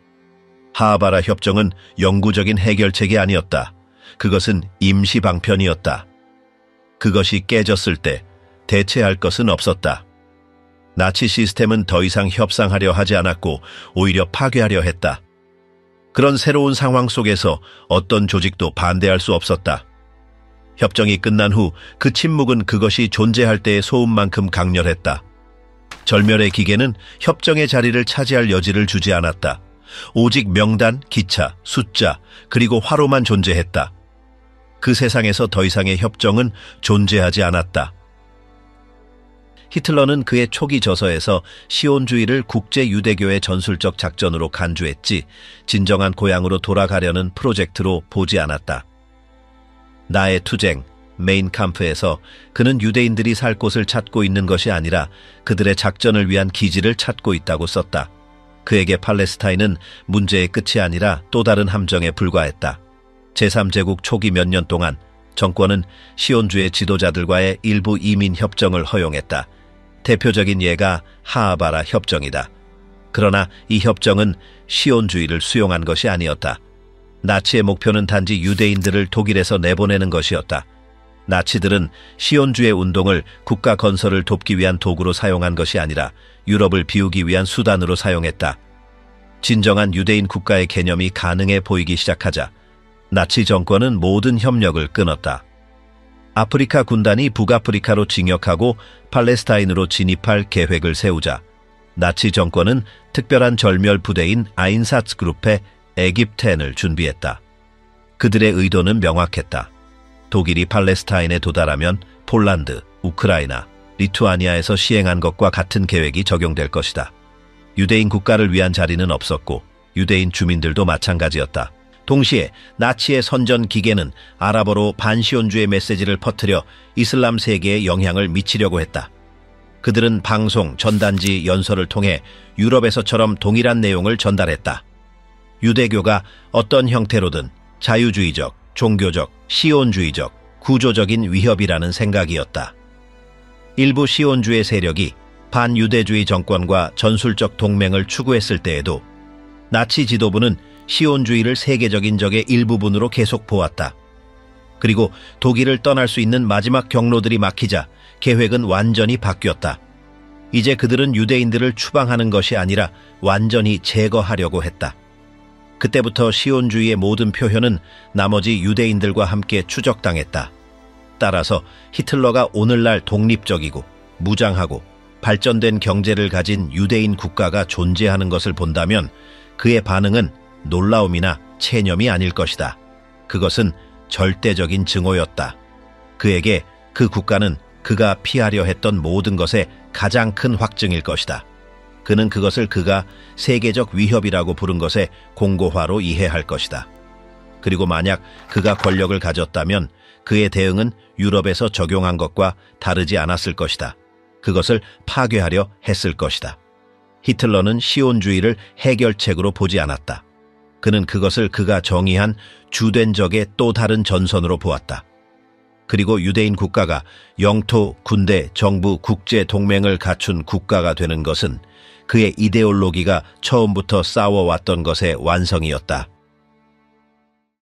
하아바라 협정은 영구적인 해결책이 아니었다. 그것은 임시 방편이었다. 그것이 깨졌을 때 대체할 것은 없었다. 나치 시스템은 더 이상 협상하려 하지 않았고 오히려 파괴하려 했다. 그런 새로운 상황 속에서 어떤 조직도 반대할 수 없었다. 협정이 끝난 후 그 침묵은 그것이 존재할 때의 소음만큼 강렬했다. 절멸의 기계는 협정의 자리를 차지할 여지를 주지 않았다. 오직 명단, 기차, 숫자, 그리고 화로만 존재했다. 그 세상에서 더 이상의 협정은 존재하지 않았다. 히틀러는 그의 초기 저서에서 시온주의를 국제 유대교의 전술적 작전으로 간주했지 진정한 고향으로 돌아가려는 프로젝트로 보지 않았다. 나의 투쟁, 메인캄프에서 그는 유대인들이 살 곳을 찾고 있는 것이 아니라 그들의 작전을 위한 기지를 찾고 있다고 썼다. 그에게 팔레스타인은 문제의 끝이 아니라 또 다른 함정에 불과했다. 제3제국 초기 몇 년 동안 정권은 시온주의 지도자들과의 일부 이민 협정을 허용했다. 대표적인 예가 하아바라 협정이다. 그러나 이 협정은 시온주의를 수용한 것이 아니었다. 나치의 목표는 단지 유대인들을 독일에서 내보내는 것이었다. 나치들은 시온주의 운동을 국가 건설을 돕기 위한 도구로 사용한 것이 아니라 유럽을 비우기 위한 수단으로 사용했다. 진정한 유대인 국가의 개념이 가능해 보이기 시작하자 나치 정권은 모든 협력을 끊었다. 아프리카 군단이 북아프리카로 진격하고 팔레스타인으로 진입할 계획을 세우자 나치 정권은 특별한 절멸 부대인 아인사츠 그룹의 에깁텐을 준비했다. 그들의 의도는 명확했다. 독일이 팔레스타인에 도달하면 폴란드, 우크라이나, 리투아니아에서 시행한 것과 같은 계획이 적용될 것이다. 유대인 국가를 위한 자리는 없었고 유대인 주민들도 마찬가지였다. 동시에 나치의 선전 기계는 아랍어로 반시온주의 메시지를 퍼뜨려 이슬람 세계에 영향을 미치려고 했다. 그들은 방송, 전단지, 연설을 통해 유럽에서처럼 동일한 내용을 전달했다. 유대교가 어떤 형태로든 자유주의적, 종교적, 시온주의적, 구조적인 위협이라는 생각이었다. 일부 시온주의 세력이 반유대주의 정권과 전술적 동맹을 추구했을 때에도 나치 지도부는 시온주의를 세계적인 적의 일부분으로 계속 보았다. 그리고 독일을 떠날 수 있는 마지막 경로들이 막히자 계획은 완전히 바뀌었다. 이제 그들은 유대인들을 추방하는 것이 아니라 완전히 제거하려고 했다. 그때부터 시온주의의 모든 표현은 나머지 유대인들과 함께 추적당했다. 따라서 히틀러가 오늘날 독립적이고 무장하고 발전된 경제를 가진 유대인 국가가 존재하는 것을 본다면 그의 반응은 놀라움이나 체념이 아닐 것이다. 그것은 절대적인 증오였다. 그에게 그 국가는 그가 피하려 했던 모든 것의 가장 큰 확증일 것이다. 그는 그것을 그가 세계적 위협이라고 부른 것의 공고화로 이해할 것이다. 그리고 만약 그가 권력을 가졌다면 그의 대응은 유럽에서 적용한 것과 다르지 않았을 것이다. 그것을 파괴하려 했을 것이다. 히틀러는 시온주의를 해결책으로 보지 않았다. 그는 그것을 그가 정의한 주된 적의 또 다른 전선으로 보았다. 그리고 유대인 국가가 영토, 군대, 정부, 국제 동맹을 갖춘 국가가 되는 것은 그의 이데올로기가 처음부터 싸워왔던 것의 완성이었다.